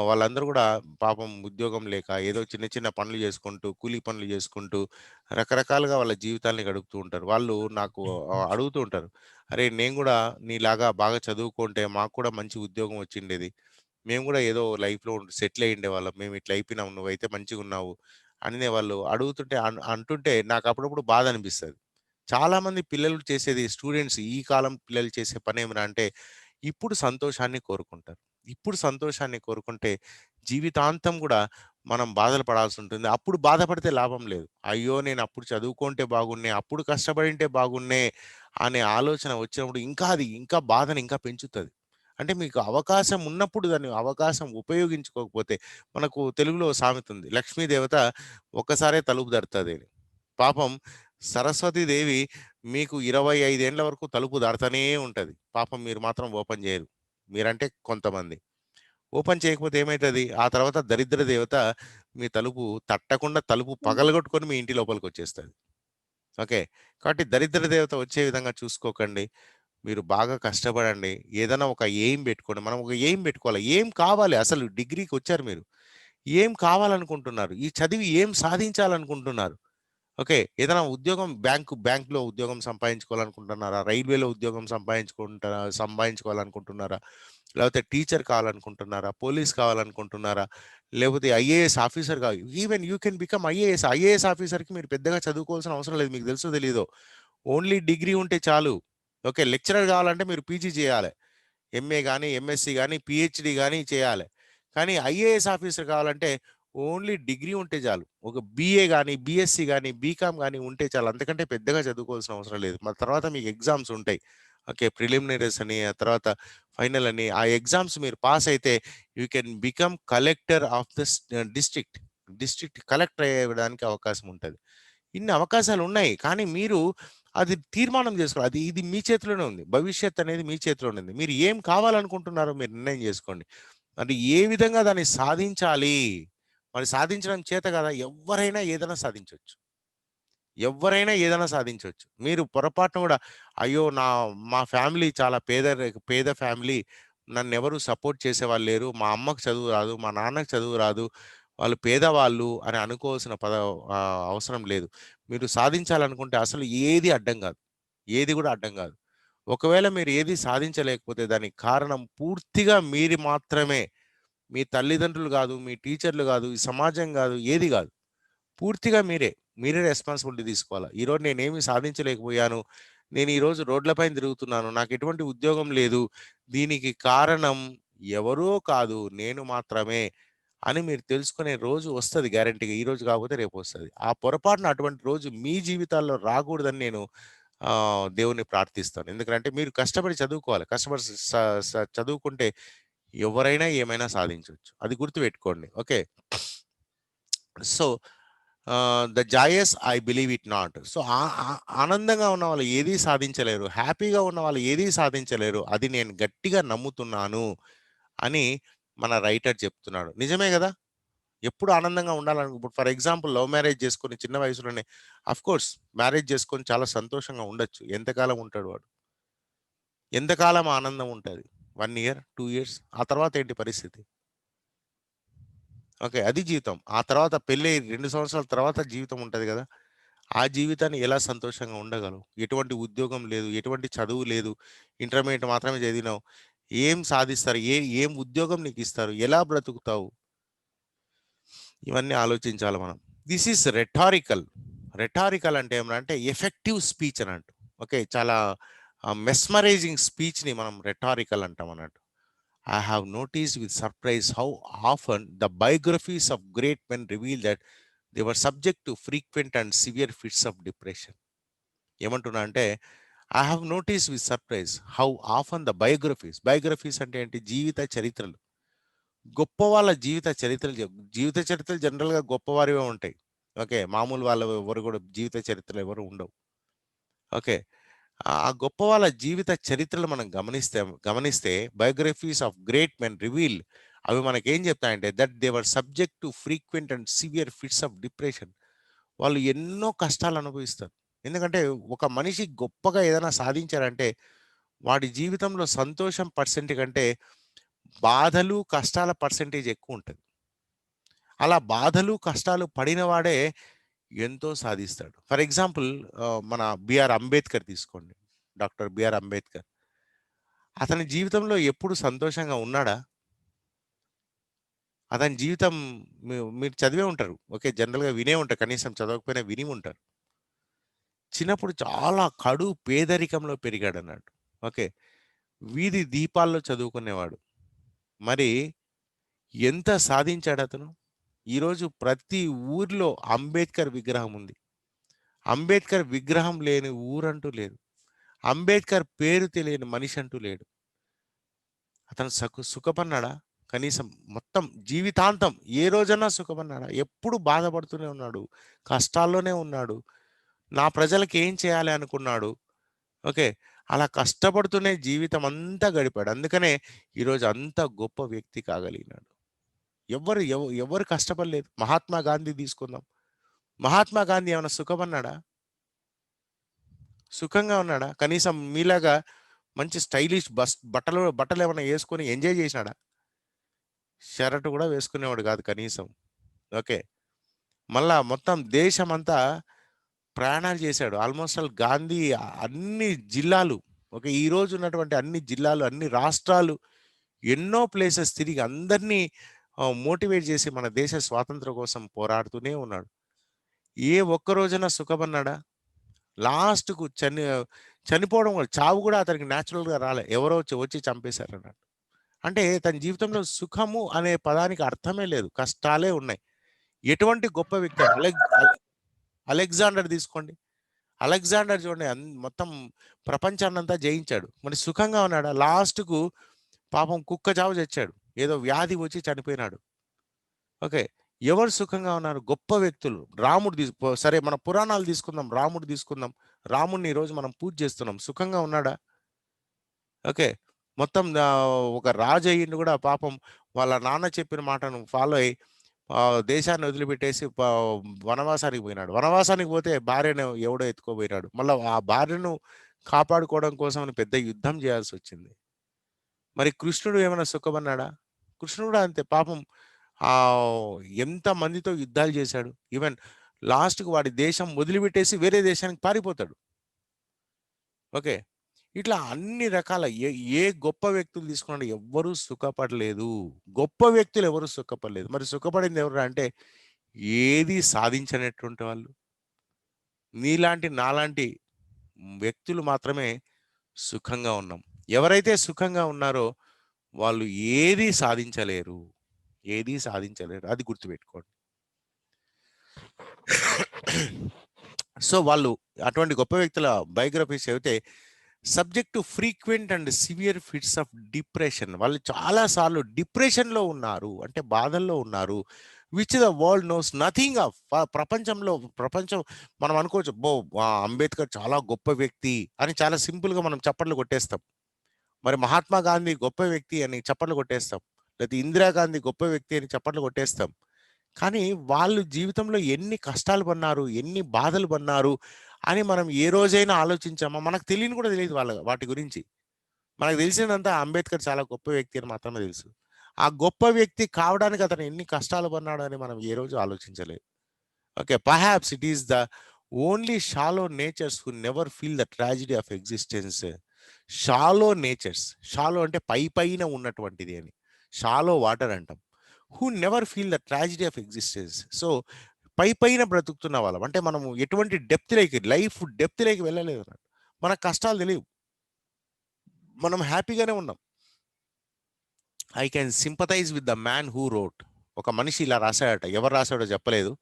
వాళ్ళందరూ కూడా పాపం ఉద్యోగం లేక ఏదో చిన్న చిన్న పనులు చేసుకుంటూ, కూలీ పనులు చేసుకుంటూ రకరకాలుగా వాళ్ళ జీవితాన్ని గడుపుతూ ఉంటారు. వాళ్ళు నాకు అడుగుతూ ఉంటారు, అరే నేను కూడా నీలాగా బాగా చదువుకుంటే మాకు కూడా మంచి ఉద్యోగం వచ్చిండేది, మేము కూడా ఏదో లైఫ్లో సెటిల్ అయ్యిండే వాళ్ళం, మేము ఇట్లా అయిపోయినాం, నువ్వైతే మంచిగా ఉన్నావు అని వాళ్ళు అడుగుతుంటే అంటుంటే నాకు అప్పుడప్పుడు బాధ అనిపిస్తుంది. చాలా మంది పిల్లలు చేసేది, స్టూడెంట్స్ ఈ కాలం పిల్లలు చేసే పని ఏమైనా అంటే ఇప్పుడు సంతోషాన్ని కోరుకుంటారు. ఇప్పుడు సంతోషాన్ని కోరుకుంటే జీవితాంతం కూడా మనం బాధలు పడాల్సి ఉంటుంది. అప్పుడు బాధపడితే లాభం లేదు. అయ్యో నేను అప్పుడు చదువుకుంటే బాగున్నే, అప్పుడు కష్టపడింటే బాగున్నే అనే ఆలోచన వచ్చినప్పుడు ఇంకా అది ఇంకా బాధను ఇంకా పెంచుతుంది. అంటే మీకు అవకాశం ఉన్నప్పుడు దాన్ని అవకాశం ఉపయోగించుకోకపోతే, మనకు తెలుగులో సామెత ఉంది, లక్ష్మీదేవత ఒక్కసారే తలుపు తడుతుంది అని. పాపం సరస్వతీదేవి మీకు 25 ఏండ్ల వరకు తలుపు దాడుతూనే ఉంటుంది. పాపం మీరు మాత్రం ఓపెన్ చేయరు. మీరంటే కొంతమంది ఓపెన్ చేయకపోతే ఏమవుతుంది, ఆ తర్వాత దరిద్ర దేవత మీ తలుపు తట్టకుండా తలుపు పగలగొట్టుకొని మీ ఇంటి లోపలికి వచ్చేస్తుంది. ఓకే, కాబట్టి దరిద్ర దేవత వచ్చే విధంగా చూసుకోకండి. మీరు బాగా కష్టపడండి. ఏదైనా ఒక ఎయిమ్ పెట్టుకోండి. మనం ఒక ఎయిమ్ పెట్టుకోవాలి. ఏం కావాలి అసలు? డిగ్రీకి వచ్చారు మీరు, ఏం కావాలనుకుంటున్నారు? ఈ చదివి ఏం సాధించాలనుకుంటున్నారు? ఓకే, ఏదైనా ఉద్యోగం, బ్యాంక్లో ఉద్యోగం సంపాదించుకోవాలనుకుంటున్నారా? రైల్వేలో ఉద్యోగం సంపాదించుకోవాలనుకుంటున్నారా? లేకపోతే టీచర్ కావాలనుకుంటున్నారా? పోలీస్ కావాలనుకుంటున్నారా? లేకపోతే ఐఏఎస్ ఆఫీసర్ కావాలి. Even you can become IAS ఆఫీసర్కి మీరు పెద్దగా చదువుకోవాల్సిన అవసరం లేదు. మీకు తెలుసో తెలీదో, ఓన్లీ డిగ్రీ ఉంటే చాలు. ఓకే, లెక్చరర్ కావాలంటే మీరు పీజీ చేయాలి, ఎంఏ కానీ ఎంఎస్సి కానీ పిహెచ్డి కానీ చేయాలి. కానీ ఐఏఎస్ ఆఫీసర్ కావాలంటే ఓన్లీ డిగ్రీ ఉంటే చాలు. ఒక బీఏ కానీ బీఎస్సీ కానీ బీకామ్ కానీ ఉంటే చాలు. అంతకంటే పెద్దగా చదువుకోవాల్సిన అవసరం లేదు. మరి తర్వాత మీకు ఎగ్జామ్స్ ఉంటాయి. ఓకే, ప్రిలిమినరీస్ అని, ఆ తర్వాత ఫైనల్ అని. ఆ ఎగ్జామ్స్ మీరు పాస్ అయితే you can become collector of the district collector అయ్యేయడానికి అవకాశం ఉంటుంది. ఇన్ని అవకాశాలు ఉన్నాయి. కానీ మీరు అది తీర్మానం చేసుకోవాలి. ఇది మీ చేతిలోనే ఉంది. భవిష్యత్ అనేది మీ చేతిలోనే ఉంది. మీరు ఏం కావాలనుకుంటున్నారో మీరు నిర్ణయం చేసుకోండి. అంటే ఏ విధంగా దాన్ని సాధించాలి, మరి సాధించడం చేత కదా ఎవరైనా ఏదైనా సాధించవచ్చు. ఎవరైనా ఏదైనా సాధించవచ్చు. మీరు పొరపాటున కూడా అయ్యో మా ఫ్యామిలీ చాలా పేద ఫ్యామిలీ, నన్నెవరు సపోర్ట్ చేసేవాళ్ళు లేరు, మా అమ్మకు చదువు రాదు, మా నాన్నకు చదువు రాదు, వాళ్ళు పేదవాళ్ళు అని అనుకోవాల్సిన అవసరం లేదు. మీరు సాధించాలనుకుంటే అసలు ఏది అడ్డం కాదు. ఏది కూడా అడ్డం కాదు. ఒకవేళ మీరు ఏది సాధించలేకపోతే దానికి కారణం పూర్తిగా మీరు మాత్రమే. మీ తల్లిదండ్రులు కాదు, మీ టీచర్లు కాదు, ఈ సమాజం కాదు, ఏది కాదు. పూర్తిగా మీరే రెస్పాన్సిబిలిటీ తీసుకోవాలి. ఈరోజు నేనేమి సాధించలేకపోయాను, నేను ఈరోజు రోడ్లపైన తిరుగుతున్నాను, నాకు ఎటువంటి ఉద్యోగం లేదు, దీనికి కారణం ఎవరో కాదు, నేను మాత్రమే అని మీరు తెలుసుకునే రోజు వస్తుంది గ్యారంటీగా. ఈ రోజు కాకపోతే రేపు వస్తుంది. ఆ పొరపాటున అటువంటి రోజు మీ జీవితాల్లో రాకూడదని నేను దేవుణ్ణి ప్రార్థిస్తాను. ఎందుకంటే మీరు కష్టపడి చదువుకోవాలి. కష్టపడి చదువుకుంటే ఎవరైనా ఏమైనా సాధించవచ్చు. అది గుర్తుపెట్టుకోండి. Okay. So the Joyce I believe it not. So ఆనందంగా ఉన్న వాళ్ళు ఏదీ సాధించలేరు, హ్యాపీగా ఉన్న వాళ్ళు ఏదీ సాధించలేరు, అది నేను గట్టిగా నమ్ముతున్నాను అని మన రైటర్ చెప్తున్నాడు. నిజమే కదా. ఎప్పుడు ఆనందంగా ఉండాలను. ఇప్పుడు ఫర్ ఎగ్జాంపుల్ లవ్ మ్యారేజ్ చేసుకొని చిన్న వయసులోనే అఫ్ కోర్స్ మ్యారేజ్ చేసుకొని చాలా సంతోషంగా ఉండొచ్చు. ఎంతకాలం ఉంటాడు వాడు? ఎంతకాలం ఆనందం ఉంటుంది? 1 ఇయర్, 2 ఇయర్స్. ఆ తర్వాత ఏంటి పరిస్థితి? ఓకే, అది జీవితం. ఆ తర్వాత పెళ్ళి 2 సంవత్సరాల తర్వాత జీవితం ఉంటుంది కదా. ఆ జీవితాన్ని ఎలా సంతోషంగా ఉండగలవు? ఎటువంటి ఉద్యోగం లేదు, ఎటువంటి చదువు లేదు, ఇంటర్మీడియట్ మాత్రమే చదివినావు. ఏం సాధిస్తారు? ఏం ఉద్యోగం నీకు ఇస్తారు? ఎలా బ్రతుకుతావు? ఇవన్నీ ఆలోచించాలి మనం. This is రెటారికల్. రెటారికల్ అంటే ఏమంటే ఎఫెక్టివ్ స్పీచ్ అన్నట్టు. ఓకే, చాలా మెస్మరైజింగ్ స్పీచ్ని మనం రెటారికల్ అంటాం అన్నట్టు. I have noticed with surprise how often the biographies of great men reveal that they were subject to frequent and severe fits of depression. ఏమంటున్నా అంటే I have notice with surprise how often the biographies అంటే ఏంటి? జీవిత చరిత్రలు. గొప్ప వాళ్ళ జీవిత చరిత్రలు జనరల్గా గొప్పవారివే ఉంటాయి. ఓకే, మామూలు వాళ్ళ ఎవరు కూడా జీవిత చరిత్రలు ఎవరు ఉండవు. ఓకే, ఆ గొప్ప వాళ్ళ జీవిత చరిత్రలు మనం గమనిస్తే biographies of great men reveal, అవి మనకేం చెప్తాయంటే that they were subject to frequent and severe fits of depression. వాళ్ళు ఎన్నో కష్టాలు అనుభవిస్తారు. ఎందుకంటే ఒక మనిషి గొప్పగా ఏదైనా సాధించారంటే వాడి జీవితంలో సంతోషం పర్సెంట్ కంటే బాధలు కష్టాల పర్సెంటేజ్ ఎక్కువ ఉంటుంది. అలా బాధలు కష్టాలు పడిన వాడే ఎంతో సాధిస్తాడు. ఫర్ ఎగ్జాంపుల్ మన బిఆర్ అంబేద్కర్ తీసుకోండి. Doctor B R Ambedkar. అతని జీవితంలో ఎప్పుడు సంతోషంగా ఉన్నాడా? అతని జీవితం మీరు చదివే ఉంటారు. ఓకే, జనరల్గా వినే ఉంటారు, కనీసం చదవకపోయినా విని ఉంటారు. చిన్నప్పుడు చాలా కడు పేదరికంలో పెరిగాడు అన్నట్టు. ఓకే, వీధి దీపాల్లో చదువుకునేవాడు. మరి ఎంత సాధించాడు అతను? ఈరోజు ప్రతి ఊర్లో అంబేద్కర్ విగ్రహం ఉంది. అంబేద్కర్ విగ్రహం లేని ఊరంటూ లేదు. అంబేద్కర్ పేరు తెలియని మనిషి అంటూ లేడు. అతను సుఖపన్నాడా? కనీసం మొత్తం జీవితాంతం ఏ రోజన్నా సుఖపన్నాడా? ఎప్పుడు బాధపడుతూనే ఉన్నాడు, కష్టాల్లోనే ఉన్నాడు. నా ప్రజలకు ఏం చేయాలి అనుకున్నాడు. ఓకే, అలా కష్టపడుతూనే జీవితం అంతా గడిపాడు. అందుకనే ఈరోజు అంత గొప్ప వ్యక్తి కాగలిగినాడు. ఎవరు కష్టపడలేదు. మహాత్మా గాంధీ తీసుకుందాం. మహాత్మా గాంధీ ఏమైనా సుఖపన్నాడా? సుఖంగా ఉన్నాడా? కనీసం మీలాగా మంచి స్టైలిష్ బట్టలు ఏమైనా వేసుకొని ఎంజాయ్ చేసినాడా? షర్ట్ కూడా వేసుకునేవాడు కాదు కనీసం. ఓకే, మళ్ళా మొత్తం దేశమంతా ప్రయాణాలు చేశాడు. ఆల్మోస్ట్ ఆల్ గాంధీ అన్ని జిల్లాలు, ఓకే, ఈ రోజు ఉన్నటువంటి అన్ని జిల్లాలు, అన్ని రాష్ట్రాలు, ఎన్నో ప్లేసెస్ తిరిగి అందరినీ మోటివేట్ చేసి మన దేశ స్వాతంత్రం కోసం పోరాడుతూనే ఉన్నాడు. ఏ ఒక్క రోజున సుఖపన్నాడా? లాస్ట్కు చనిపోవడం కూడా, చావు కూడా అతనికి న్యాచురల్గా రాలే, ఎవరో వచ్చి చంపేశారు అన్నట్టు. అంటే తన జీవితంలో సుఖము అనే పదానికి అర్థమే లేదు, కష్టాలే ఉన్నాయి. ఎటువంటి గొప్ప వ్యక్తి? అలెగ్జాండర్ తీసుకోండి. అలెగ్జాండర్ చూడండి, మొత్తం ప్రపంచాన్నంతా జయించాడు. మరి సుఖంగా ఉన్నాడా? లాస్ట్కు పాపం కుక్క చావు చచ్చాడు, ఏదో వ్యాధి వచ్చి చనిపోయినాడు. ఓకే, ఎవరు సుఖంగా ఉన్నారు? గొప్ప వ్యక్తులు. రాముడు సరే, మన పురాణాలు తీసుకుందాం, రాముడు తీసుకుందాం. రాముడిని ఈరోజు మనం పూజ చేస్తున్నాం. సుఖంగా ఉన్నాడా? ఓకే, మొత్తం ఒక రాజు అయ్యిండు కూడా పాపం వాళ్ళ నాన్న చెప్పిన మాటను ఫాలో అయ్యి దేశాన్ని వదిలిపెట్టేసి వనవాసానికి పోయినాడు. వనవాసానికి పోతే భార్యను ఎవడో ఎత్తుకోపోయినాడు. మళ్ళీ ఆ భార్యను కాపాడుకోవడం కోసం పెద్ద యుద్ధం చేయాల్సి వచ్చింది. మరి కృష్ణుడు ఏమైనా సుఖమన్నాడా? కృష్ణుడు కూడా అంతే పాపం ఎంత మందితో యుద్ధాలు చేశాడు. ఈవెన్ లాస్ట్కు వాడి దేశం వదిలిపెట్టేసి వేరే దేశానికి పారిపోతాడు. ఓకే, ఇట్లా అన్ని రకాల ఏ గొప్ప వ్యక్తులు తీసుకున్నా ఎవ్వరూ సుఖపడలేదు. గొప్ప వ్యక్తులు ఎవరు సుఖపడలేదు. మరి సుఖపడింది ఎవరు అంటే ఏది సాధించనటువంటి వాళ్ళు. నీలాంటి నాలాంటి వ్యక్తులు మాత్రమే సుఖంగా ఉన్నాం. ఎవరైతే సుఖంగా ఉన్నారో వాళ్ళు ఏది సాధించలేరు. ఏది సాధించలేరు. అది గుర్తుపెట్టుకోండి. సో వాళ్ళు అటువంటి గొప్ప వ్యక్తుల బయోగ్రఫీస్ చదివితే subject to frequent and severe fits of depression. వాళ్ళు చాలా సార్లు డిప్రెషన్లో ఉన్నారు, అంటే బాధల్లో ఉన్నారు. Which the world knows nothing of. ప్రపంచం మనం అనుకోవచ్చు, అంబేద్కర్ చాలా గొప్ప వ్యక్తి అని చాలా సింపుల్గా మనం చప్పట్లు కొట్టేస్తాం. మరి మహాత్మా గాంధీ గొప్ప వ్యక్తి అని చప్పట్లు కొట్టేస్తాం. లేకపోతే ఇందిరాగాంధీ గొప్ప వ్యక్తి అని చప్పట్లు కొట్టేస్తాం. కానీ వాళ్ళు జీవితంలో ఎన్ని కష్టాలు పన్నారు, ఎన్ని బాధలు పన్నారు అని మనం ఏ రోజైనా ఆలోచించామా? మనకు తెలియని కూడా తెలియదు వాటి గురించి. మనకు తెలిసినంతా అంబేద్కర్ చాలా గొప్ప వ్యక్తి అని మాత్రమే తెలుసు. ఆ గొప్ప వ్యక్తి కావడానికి అతను ఎన్ని కష్టాలు పన్నాడు అని మనం ఏ రోజు ఆలోచించలేదు. Okay, perhaps it is the only shallow natures who never feel the tragedy of existence. Shallow natures, shallow అంటే పైన ఉన్నటువంటిది అని, షాలో వాటర్ అంటాం. Who never feel the tragedy of existence. So పైన బ్రతుకుతున్న వాళ్ళం అంటే మనము ఎటువంటి లైఫ్ డెప్త్లోకి వెళ్ళలేదు అన్నట్టు. మనకు కష్టాలు తెలియవు, మనం హ్యాపీగానే ఉన్నాం. I can sympathise with the man who wrote. ఒక మనిషి ఇలా రాశాడట, ఎవరు రాశాడో చెప్పలేదు.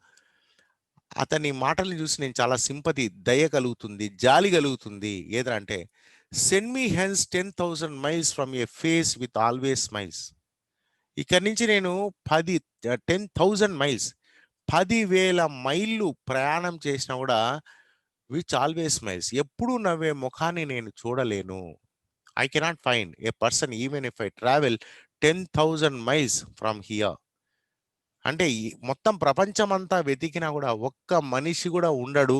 అతని మాటల్ని చూసి నేను చాలా సింపతి, దయ కలుగుతుంది, జాలి కలుగుతుంది. ఏదంటే send me hence 10,000 miles from A face with always smiles. ఇక్కడి నుంచి నేను 10,000 మైల్స్ 10,000 మైళ్ళు ప్రయాణం చేసినా కూడా విచ్ ఆల్వేస్ స్మైల్స్, ఎప్పుడు నవ్వే ముఖాన్ని నేను చూడలేను. I cannot find a person even if I travel 10,000 miles from here. అంటే మొత్తం ప్రపంచం అంతా వెతికినా కూడా ఒక్క మనిషి కూడా ఉండడు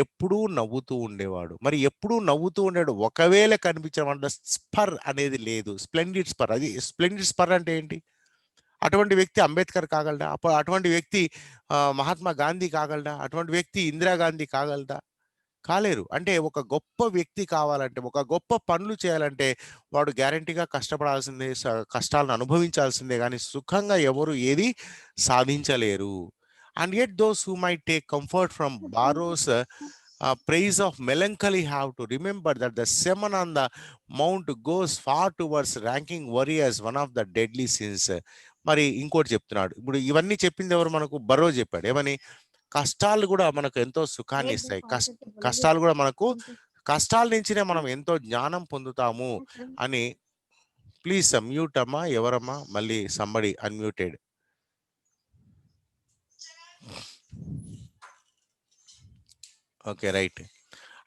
ఎప్పుడూ నవ్వుతూ ఉండేవాడు. మరి ఎప్పుడూ నవ్వుతూ ఉండేవాడు ఒకవేళ కనిపించడం స్పర్ అనేది లేదు. Splendid spur. అది స్ప్లెండిడ్ స్పర్ అంటే ఏంటి? అటువంటి వ్యక్తి అంబేద్కర్ కాగలడా? అటువంటి వ్యక్తి మహాత్మా గాంధీ కాగలడా? అటువంటి వ్యక్తి ఇందిరాగాంధీ కాగలదా? కాలేరు. అంటే ఒక గొప్ప వ్యక్తి కావాలంటే, ఒక గొప్ప పనులు చేయాలంటే వాడు గ్యారంటీగా కష్టపడాల్సిందే, కష్టాలను అనుభవించాల్సిందే. కానీ సుఖంగా ఎవరు ఏది సాధించలేరు. And yet those who might take comfort from borrows praise of melancholy have to remember that the sermon on the mount goes far towards ranking worry as one of the deadly sins. మరి ఇంకోటి చెప్తున్నాడు. ఇప్పుడు ఇవన్నీ చెప్పింది ఎవరు మనకు? Burrow చెప్పాడు. ఏమని? కష్టాలు కూడా మనకు ఎంతో సుఖాన్ని ఇస్తాయి. కష్టాలు కూడా మనకు, కష్టాల నుంచినే మనం ఎంతో జ్ఞానం పొందుతాము అని. ప్లీజ్ మ్యూట్ అమ్మా. ఎవరమ్మా? మళ్ళీ somebody unmuted. Okay, right.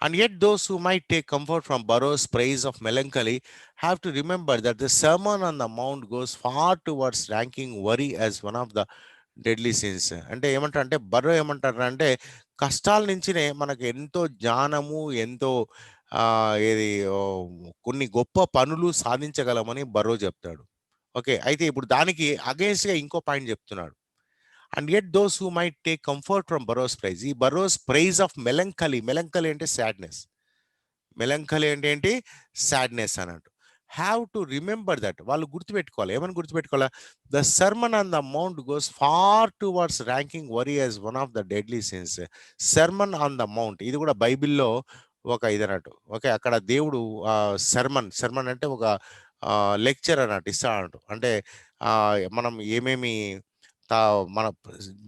And yet those who might take comfort from Burroughs' praise of melancholy have to remember that the Sermon on the Mount goes far towards ranking worry as one of the deadly sins. అంటే ఏమంటారంటే burrow ఏమంటారు అంటే కష్టాల నుంచినే మనకు ఎంతో జ్ఞానము, ఎంతో ఏది కొన్ని గొప్ప పనులు సాధించగలమని బర్రో చెప్తాడు. ఓకే, అయితే ఇప్పుడు దానికి అగేన్స్ట్గా ఇంకో పాయింట్ చెప్తున్నాడు. And yet those who might take comfort from Burroughs' praise. ఈ Burroughs' praise of melancholy. melancholy అంటే sadness. melancholy అంటే ఏంటి? sadness అన్నట్టు. Have to remember that. వాళ్ళు గుర్తుపెట్టుకోవాలి. ఏమని గుర్తుపెట్టుకోవాలా? The sermon on the mount goes far towards ranking worry as one of the deadly sins. Sermon on the mount ఇది కూడా బైబిల్లో ఒక ఇది అన్నట్టు. ఓకే, అక్కడ దేవుడు సర్మన్ అంటే ఒక లెక్చర్ అన్నట్టు ఇస్తా అన్నట్టు. అంటే మనం ఏమేమి మన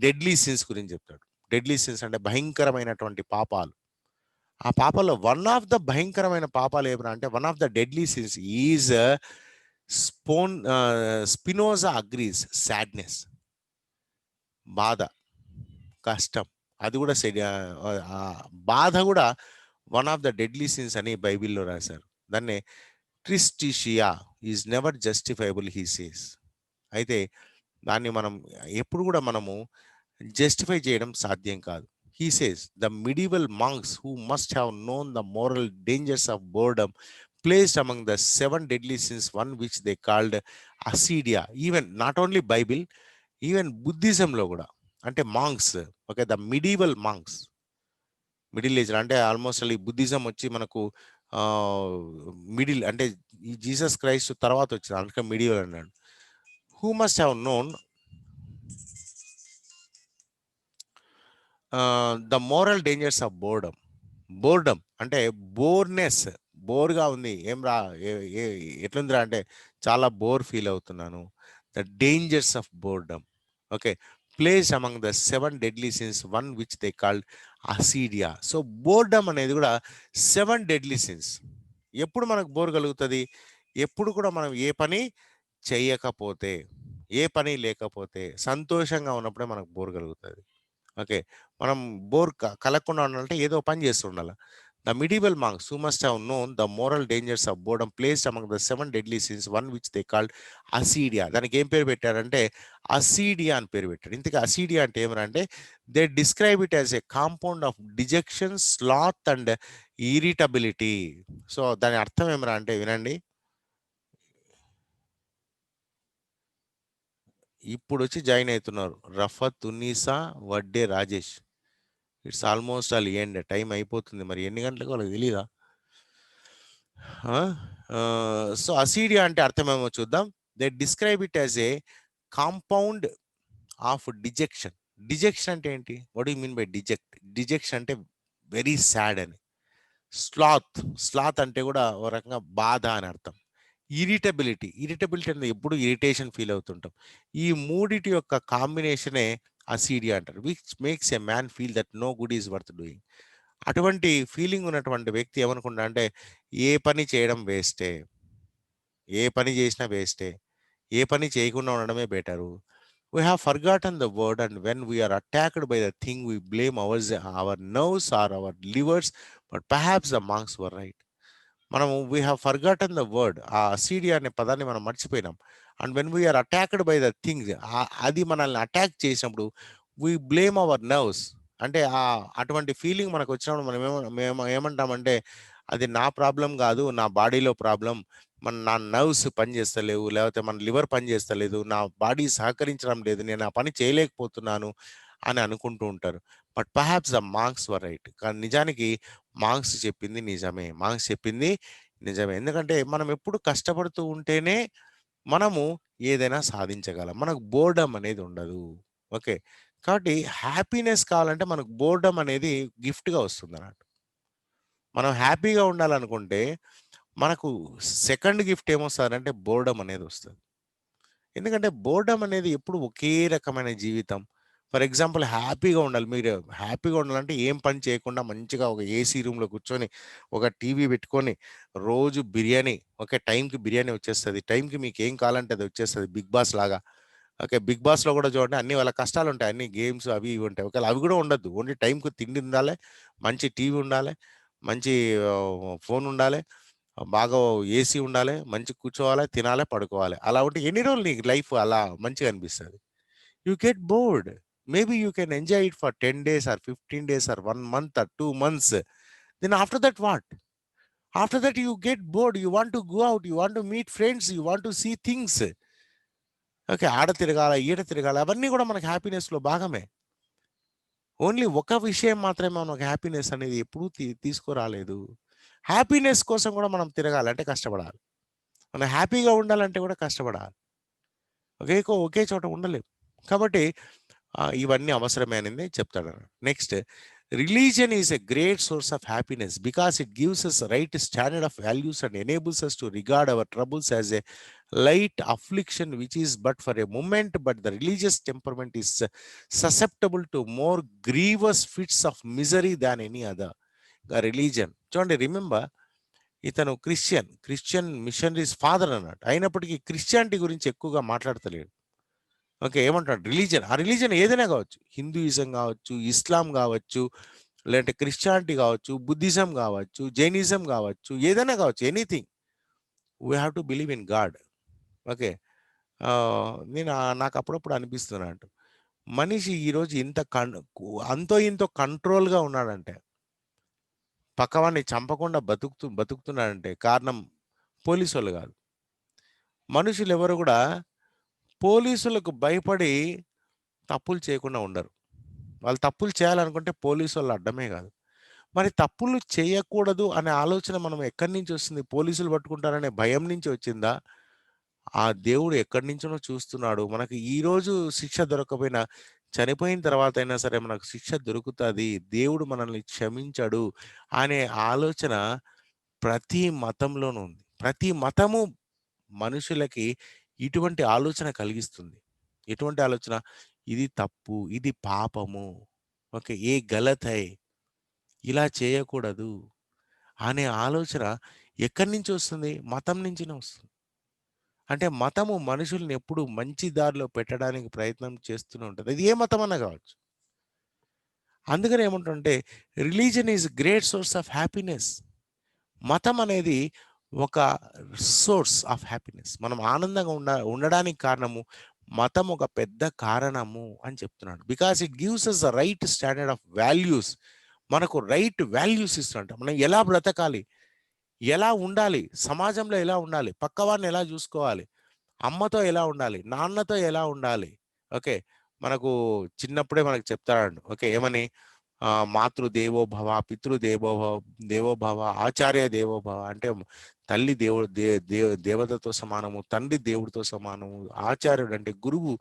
డెడ్లీ సిన్స్ గురించి చెప్తాడు. డెడ్లీ సిన్స్ అంటే భయంకరమైనటువంటి పాపాలు. ఆ పాపాల్లో వన్ ఆఫ్ ద భయంకరమైన పాపాలు ఏమైనా అంటే one of the deadly sins is Spinoza agrees sadness. బాధ, కష్టం, అది కూడా బాధ కూడా one of the deadly sins అని బైబిల్లో రాశారు. దాన్ని tristitia is never justifiable he says. అయితే దాన్ని మనం ఎప్పుడు కూడా మనము జస్టిఫై చేయడం సాధ్యం కాదు. He says the medieval monks who must have known the moral dangers of boredom placed among the 7 deadly sins one which they called acedia. Even not only Bible, even Buddhism లో కూడా అంటే monks. Okay, the medieval monks, middle age అంటే almost ఈ Buddhism వచ్చి మనకు middle అంటే ఈ Jesus Christ తర్వాత వచ్చింది, అందుకే మిడిల్ అన్నాడు. Who must have known the moral dangers of boredom. Boredom అంటే బోర్నెస్, బోర్గా ఉంది, ఏం రా ఎట్లుందిరా అంటే చాలా బోర్ ఫీల్ అవుతున్నాను. The dangers of boredom. Okay, place among the 7 deadly sins, one which they called acedia. So boredom అనేది కూడా 7 డెడ్లీ సిన్స్. ఎప్పుడు మనకు బోర్ కలుగుతుంది? ఎప్పుడు కూడా మనం ఏ పని చేయకపోతే, ఏ పని లేకపోతే, సంతోషంగా ఉన్నప్పుడే మనకు బోర్ కలుగుతుంది. ఓకే, మనం బోర్ కలగకుండా ఉండాలంటే ఏదో పని చేస్తూ ఉండాలి. The medieval monks who must have known the moral dangers of boredom placed among the 7 deadly sins, one which they called acedia. దానికి ఏం పేరు పెట్టారంటే అసీడియా అని పేరు పెట్టారు. ఇంతకీ అసీడియా అంటే ఏమరంటే they describe it as a compound of dejection, sloth and irritability. So దాని అర్థం ఏమరా అంటే వినండి, ఇప్పుడు వచ్చి జాయిన్ అవుతున్నారు Rafat Unnisa, Vadde Rajesh. It's almost all end, time అయిపోతుంది. మరి ఎన్ని గంటలకు వాళ్ళకి తెలీదా? సో అసీడియా అంటే అర్థమేమో చూద్దాం. They describe it as a compound of dejection. Dejection అంటే ఏంటి? What you mean by deject? Dejection అంటే వెరీ సాడ్ అని. స్లాత్, స్లాత్ అంటే కూడా ఒక రకంగా బాధ అని అర్థం. ఇరిటబిలిటీ, ఇరిటబిలిటీ అనేది ఎప్పుడు ఇరిటేషన్ ఫీల్ అవుతుంటాం. ఈ మూడిటి యొక్క కాంబినేషనే అసీడియా అంటారు. Which makes a man feel that no good is worth doing. అటువంటి ఫీలింగ్ ఉన్నటువంటి వ్యక్తి ఏమనుకుంటా అంటే ఏ పని చేయడం వేస్టే, ఏ పని చేసినా వేస్టే, ఏ పని చేయకుండా ఉండడమే better. We have forgotten the word, and when we are attacked by the thing, we blame our nerves or our livers, but perhaps the monks were right. మనము we have forgotten the word, ఆ acedia అనే పదాన్ని మనం మర్చిపోయినాం. And when we are attacked by the things, అది మనల్ని attack చేసినప్పుడు we blame hour nerves. అంటే అటువంటి ఫీలింగ్ మనకు వచ్చినప్పుడు మనం మేము ఏమంటామంటే అది నా ప్రాబ్లం కాదు, నా బాడీలో ప్రాబ్లం, నా నర్వ్స్ పనిచేస్తలేవు, లేకపోతే మన లివర్ పనిచేస్తలేదు, నా బాడీ సహకరించడం లేదు, నేను ఆ పని చేయలేకపోతున్నాను అని అనుకుంటూ ఉంటారు. But perhaps the marks were right. కానీ నిజానికి మార్క్స్ చెప్పింది నిజమే, మార్క్స్ చెప్పింది నిజమే. ఎందుకంటే మనం ఎప్పుడు కష్టపడుతూ ఉంటేనే మనము ఏదైనా సాధించగలం, మనకు బోర్డమ్ అనేది ఉండదు. ఓకే, కాబట్టి హ్యాపీనెస్ కావాలంటే మనకు బోర్డమ్ అనేది గిఫ్ట్గా వస్తుంది అన్నట్టు. మనం హ్యాపీగా ఉండాలనుకుంటే మనకు సెకండ్ గిఫ్ట్ ఏమొస్తుందంటే బోర్డమ్ అనేది వస్తుంది. ఎందుకంటే బోర్డమ్ అనేది ఎప్పుడు ఒకే రకమైన జీవితం. ఫర్ ఎగ్జాంపుల్ హ్యాపీగా ఉండాలి, మీరు హ్యాపీగా ఉండాలంటే ఏం పని చేయకుండా మంచిగా ఒక ఏసీ రూమ్లో కూర్చొని ఒక టీవీ పెట్టుకొని రోజు బిర్యానీ, ఓకే టైంకి బిర్యానీ వచ్చేస్తుంది, టైంకి మీకు ఏం కావాలంటే అది వచ్చేస్తుంది, బిగ్ బాస్ లాగా. ఓకే, బిగ్ బాస్లో కూడా చూడండి అన్ని వాళ్ళ కష్టాలు ఉంటాయి, అన్ని గేమ్స్ అవి ఇవి ఉంటాయి. ఒకవేళ అవి కూడా ఉండద్దు, ఓన్లీ టైంకి తిండి ఉండాలి, మంచి టీవీ ఉండాలి, మంచి ఫోన్ ఉండాలి, బాగా ఏసీ ఉండాలి, మంచి కూర్చోవాలి, తినాలి, పడుకోవాలి. అలా ఉంటే ఎన్ని రోజులు నీకు లైఫ్ అలా మంచిగా అనిపిస్తుంది? You get bored. Maybe you can enjoy it for 10 days or 15 days or 1 month or 2 months. Then after that what? After that you get bored, you want to go out, you want to meet friends, you want to see things. Okay, ఆడ తిరగాల, ఈడ తిరగాల, అవన్నీ కూడా మనకి హ్యాపీనెస్లో భాగమే. Only ఒక విషయం మాత్రమే మనకు హ్యాపీనెస్ అనేది ఎప్పుడూ తీసుకురాలేదు. హ్యాపీనెస్ కోసం కూడా మనం తిరగాలంటే కష్టపడాలి, మనం హ్యాపీగా ఉండాలంటే కూడా కష్టపడాలి. ఒకే చోట ఉండలేం. కాబట్టి ఇవన్నీ అవసరమే అనేది చెప్తాడు. Next, religion is a great source of happiness because it gives us right standard of values and enables us to regard our troubles as a light affliction which is but for a moment, but the religious temperament is susceptible to more grievous fits of misery than any other. Religion చూడండి, remember ఇతను Christian missionaries father అన్నాడు, అయినప్పటికీ Christianity గురించి ఎక్కువగా మాట్లాడతలేడు. Okay, ఏమంటాడు? Religion, ఆ religion ఏదైనా కావచ్చు, హిందూయిజం కావచ్చు, ఇస్లాం కావచ్చు, లేదంటే క్రిస్టియానిటీ కావచ్చు, బుద్ధిజం కావచ్చు, జైనిజం కావచ్చు, ఏదైనా కావచ్చు, anything, we have to believe in God. Okay, నాకు అప్పుడప్పుడు అనిపిస్తున్నట్టు మనిషి ఈరోజు అంతో ఇంతో కంట్రోల్గా ఉన్నాడంటే, పక్కవాడిని చంపకుండా బతుకుతున్నాడంటే కారణం పోలీసు వాళ్ళు కాదు. మనుషులు ఎవరు కూడా పోలీసులకు భయపడి తప్పులు చేయకుండా ఉండరు. వాళ్ళు తప్పులు చేయాలనుకుంటే పోలీసు వాళ్ళు అడ్డమే కాదు. మరి తప్పులు చేయకూడదు అనే ఆలోచన మనం ఎక్కడి నుంచి వస్తుంది? పోలీసులు పట్టుకుంటారనే భయం నుంచి వచ్చిందా? ఆ దేవుడు ఎక్కడి నుంచో చూస్తున్నాడు. మనకి ఈరోజు శిక్ష దొరకకపోయినా చనిపోయిన తర్వాత అయినా సరే మనకు శిక్ష దొరుకుతది. దేవుడు మనల్ని క్షమించడు అనే ఆలోచన ప్రతి మతంలోనూ ఉంది. ప్రతి మతము మనుషులకి ఇటువంటి ఆలోచన కలిగిస్తుంది. ఎటువంటి ఆలోచన? ఇది తప్పు, ఇది పాపము. ఓకే. ఏ గలత్ హై, ఇలా చేయకూడదు అనే ఆలోచన ఎక్కడి నుంచి వస్తుంది? మతం నుంచినే వస్తుంది. అంటే మతము మనుషుల్ని ఎప్పుడు మంచి దారిలో పెట్టడానికి ప్రయత్నం చేస్తూనే ఉంటది. అది ఏ మతమన్నా కావచ్చు. అందుకని ఏమంటుంటే religion is great source of happiness. మతం అనేది ఒక సోర్స్ ఆఫ్ హ్యాపీనెస్. మనం ఆనందంగా ఉండడానికి కారణము మతం ఒక పెద్ద కారణము అని చెప్తున్నాడు. Because it gives us the right standard of values. మనకు రైట్ వాల్యూస్ ఇస్తుంట. మనం ఎలా బ్రతకాలి, ఎలా ఉండాలి, సమాజంలో ఎలా ఉండాలి, పక్కవాడిని ఎలా చూసుకోవాలి, అమ్మతో ఎలా ఉండాలి, నాన్నతో ఎలా ఉండాలి. ఓకే. మనకు చిన్నప్పుడే మనకు చెప్తాడు. ఓకే. ఏమని? మాతృదేవో భవ, దేవో భవ, ఆచార్య దేవో భవ. అంటే తల్లి దేవుడు దేవతతో సమానము, తండ్రి దేవుడితో సమానము, ఆచార్యుడు అంటే గురువు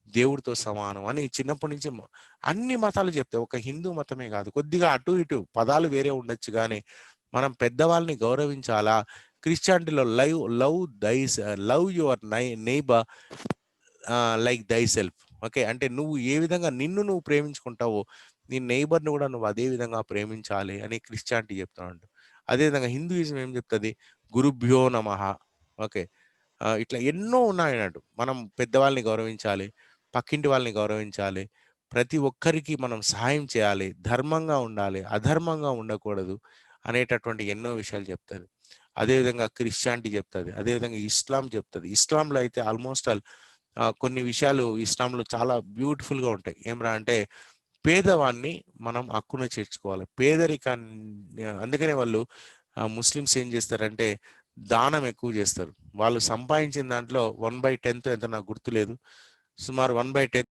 దేవుడితో సమానం అని చిన్నప్పటి నుంచి అన్ని మతాలు చెప్తాయి. ఒక హిందూ మతమే కాదు. కొద్దిగా అటు ఇటు పదాలు వేరే ఉండొచ్చు కానీ మనం పెద్దవాళ్ళని గౌరవించాలా. క్రిస్టియానిటీలో love your neighbour like thy self. Okay. అంటే నువ్వు ఏ విధంగా నువ్వు ప్రేమించుకుంటావో నీ నైబర్ని కూడా నువ్వు అదే విధంగా ప్రేమించాలి అని క్రిస్టియానిటీ చెప్తున్నాడు. అదేవిధంగా హిందూయిజం ఏం చెప్తుంది? గురుభ్యో నమః. ఓకే. ఇట్లా ఎన్నో ఉన్నాయన్నట్టు. మనం పెద్దవాళ్ళని గౌరవించాలి, పక్కింటి వాళ్ళని గౌరవించాలి, ప్రతి ఒక్కరికి మనం సహాయం చేయాలి, ధర్మంగా ఉండాలి, అధర్మంగా ఉండకూడదు అనేటటువంటి ఎన్నో విషయాలు చెప్తుంది. అదేవిధంగా క్రిస్టియానిటీ చెప్తుంది, అదేవిధంగా ఇస్లాం చెప్తుంది. ఇస్లాంలో అయితే ఆల్మోస్ట్ ఆల్ కొన్ని విషయాలు ఇస్లాంలో చాలా బ్యూటిఫుల్గా ఉంటాయి. ఏమరా అంటే పేదవాన్ని మనం హక్కున చేర్చుకోవాలి. పేదరికాన్ని అందుకనే వాళ్ళు ముస్లిమ్స్ ఏం చేస్తారంటే దానం ఎక్కువ చేస్తారు. వాళ్ళు సంపాదించిన దాంట్లో 1/10 ఎంత నాకు గుర్తులేదు, సుమారు 1/10.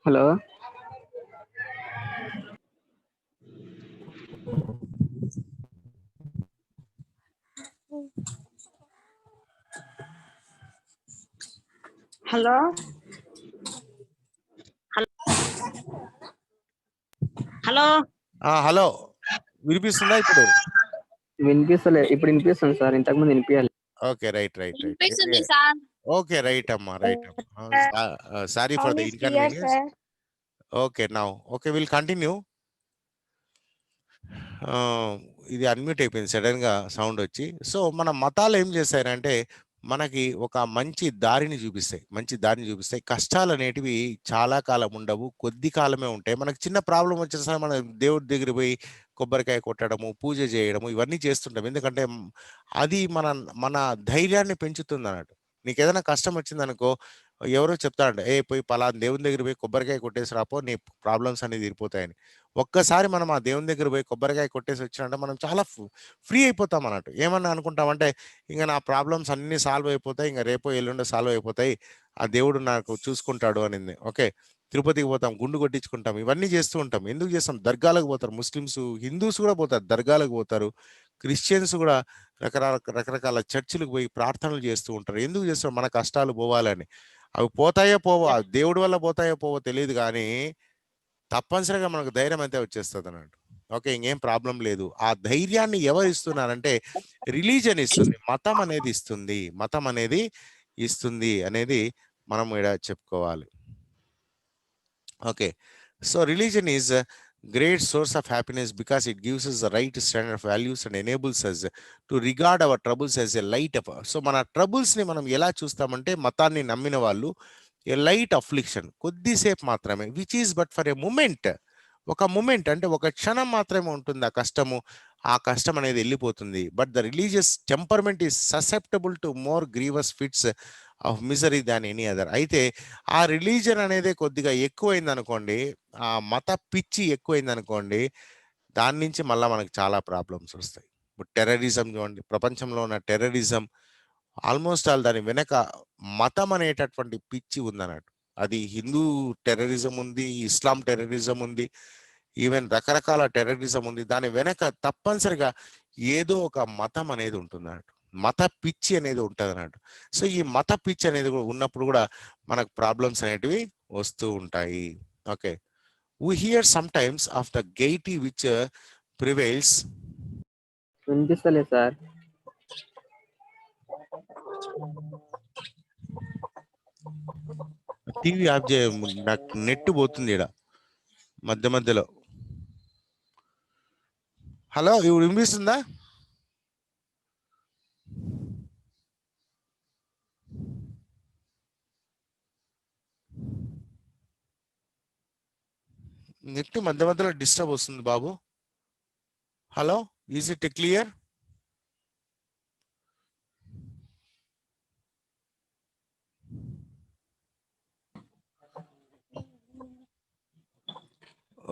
హలో. హలో. హలో. హలో, వినిపిస్తుందా ఇప్పుడు? వినిపిస్తలే. ఇప్పుడు వినిపిస్తుంది సార్, ఇంతకుముందు వినిపించాలి. ఓకే. రైట్. వినిపిస్తుంది సార్. ఓకే. రైట్ అమ్మా. Sorry for the inconvenience. Okay. Now okay, will continue. ఇది అన్మ్యూట్ అయిపోయింది సడన్ గా సౌండ్ వచ్చి. సో మన మతాలు ఏం చేశారంటే మనకి ఒక మంచి దారిని చూపిస్తాయి. కష్టాలు అనేటివి చాలా కాలం ఉండవు, కొద్ది కాలమే ఉంటాయి. మనకి చిన్న ప్రాబ్లం వచ్చేసరికి మన దేవుడి దగ్గర పోయి కొబ్బరికాయ కొట్టడము, పూజ చేయడము ఇవన్నీ చేస్తుంటాం. ఎందుకంటే అది మన మన ధైర్యాన్ని పెంచుతుంది అన్నట్టు. నీకు ఏదైనా కష్టం వచ్చిందనుకో, ఎవరో చెప్తారంట, పోయి పలానా దేవుని దగ్గర పోయి కొబ్బరికాయ కొట్టేసి రాపో, నీ ప్రాబ్లమ్స్ అనేది తీరిపోతాయని. ఒక్కసారి మనం ఆ దేవుని దగ్గర పోయి కొబ్బరికాయ కొట్టేసి వచ్చినంటే మనం చాలా ఫ్రీ అయిపోతాం అన్నట్టు. ఏమన్నా అనుకుంటామంటే ఇంకా నా ప్రాబ్లమ్స్ అన్నీ సాల్వ్ అయిపోతాయి, ఇంకా రేపో ఎల్లుండో సాల్వ్ అయిపోతాయి, ఆ దేవుడు నాకు చూసుకుంటాడు అనింది. ఓకే. తిరుపతికి పోతాం, గుండు కొట్టించుకుంటాం, ఇవన్నీ చేస్తూ ఉంటాం. ఎందుకు చేస్తాం? దర్గాలకు పోతారు ముస్లిమ్స్, హిందూస్ కూడా పోతారు, దర్గాలకు పోతారు. క్రిస్టియన్స్ కూడా రకరకాల చర్చిలకు పోయి ప్రార్థనలు చేస్తూ ఉంటారు. ఎందుకు చేస్తాం? మన కష్టాలు పోవాలని. అవి పోతాయో పోవో, ఆ దేవుడి వల్ల పోతాయో పోవో తెలియదు కానీ తప్పనిసరిగా మనకు ధైర్యం అయితే వచ్చేస్తుంది అన్నట్టు. ఓకే, ఇంకేం ప్రాబ్లం లేదు. ఆ ధైర్యాన్ని ఎవరు ఇస్తున్నారంటే రిలీజన్ ఇస్తుంది, మతం అనేది ఇస్తుంది, మతం అనేది ఇస్తుంది అనేది మనం ఇక్కడ చెప్పుకోవాలి. Okay, so religion is a great source of happiness because it gives us the right standard of values and enables us to regard our troubles as a light of. So మన troubles ని మనం ఎలా చూస్తామంటే, మతాన్ని నమ్మిన వాళ్ళు ఏ light affliction, కొద్దిసేపు మాత్రమే, which is but for a moment, ఒక మూమెంట్ అంటే ఒక క్షణం మాత్రమే ఉంటుంది ఆ కష్టము, ఆ కష్టం అనేది వెళ్ళిపోతుంది. But the religious temperament is susceptible to more grievous fits of misery than any other. అయితే ఆ రిలీజన్ అనేది కొద్దిగా ఎక్కువైంది అనుకోండి, ఆ మత పిచ్చి ఎక్కువైంది అనుకోండి, దాని నుంచి మళ్ళీ మనకు చాలా ప్రాబ్లమ్స్ వస్తాయి. ఇప్పుడు టెర్రరిజం చూడండి, ప్రపంచంలో ఉన్న టెర్రరిజం ఆల్మోస్ట్ ఆల్ దాని వెనక మతం అనేటటువంటి పిచ్చి ఉందన్నట్టు. అది హిందూ టెర్రరిజం ఉంది, ఇస్లాం టెర్రరిజం ఉంది, ఈవెన్ రకరకాల టెర్రరిజం ఉంది. దాని వెనక తప్పనిసరిగా ఏదో ఒక మతం అనేది ఉంటుంది అన్నట్టు, మత పిచ్చి అనేది ఉంటుంది అన్నట్టు. సో ఈ మత పిచ్చి అనేది ఉన్నప్పుడు కూడా మనకు ప్రాబ్లమ్స్ అనేటివి వస్తూ ఉంటాయి. Okay, we hear sometimes of the gaiety which prevails. వినిపిస్తలేదు సార్. టీవీ ఆఫ్ చేయ, నాకు నెట్ పోతుంది ఇక్కడ మధ్య మధ్యలో. హలో, ఇప్పుడు వినిపిస్తుందా? నెట్ మధ్య మధ్యలో డిస్టర్బ్ వస్తుంది బాబు. Hello, is it clear?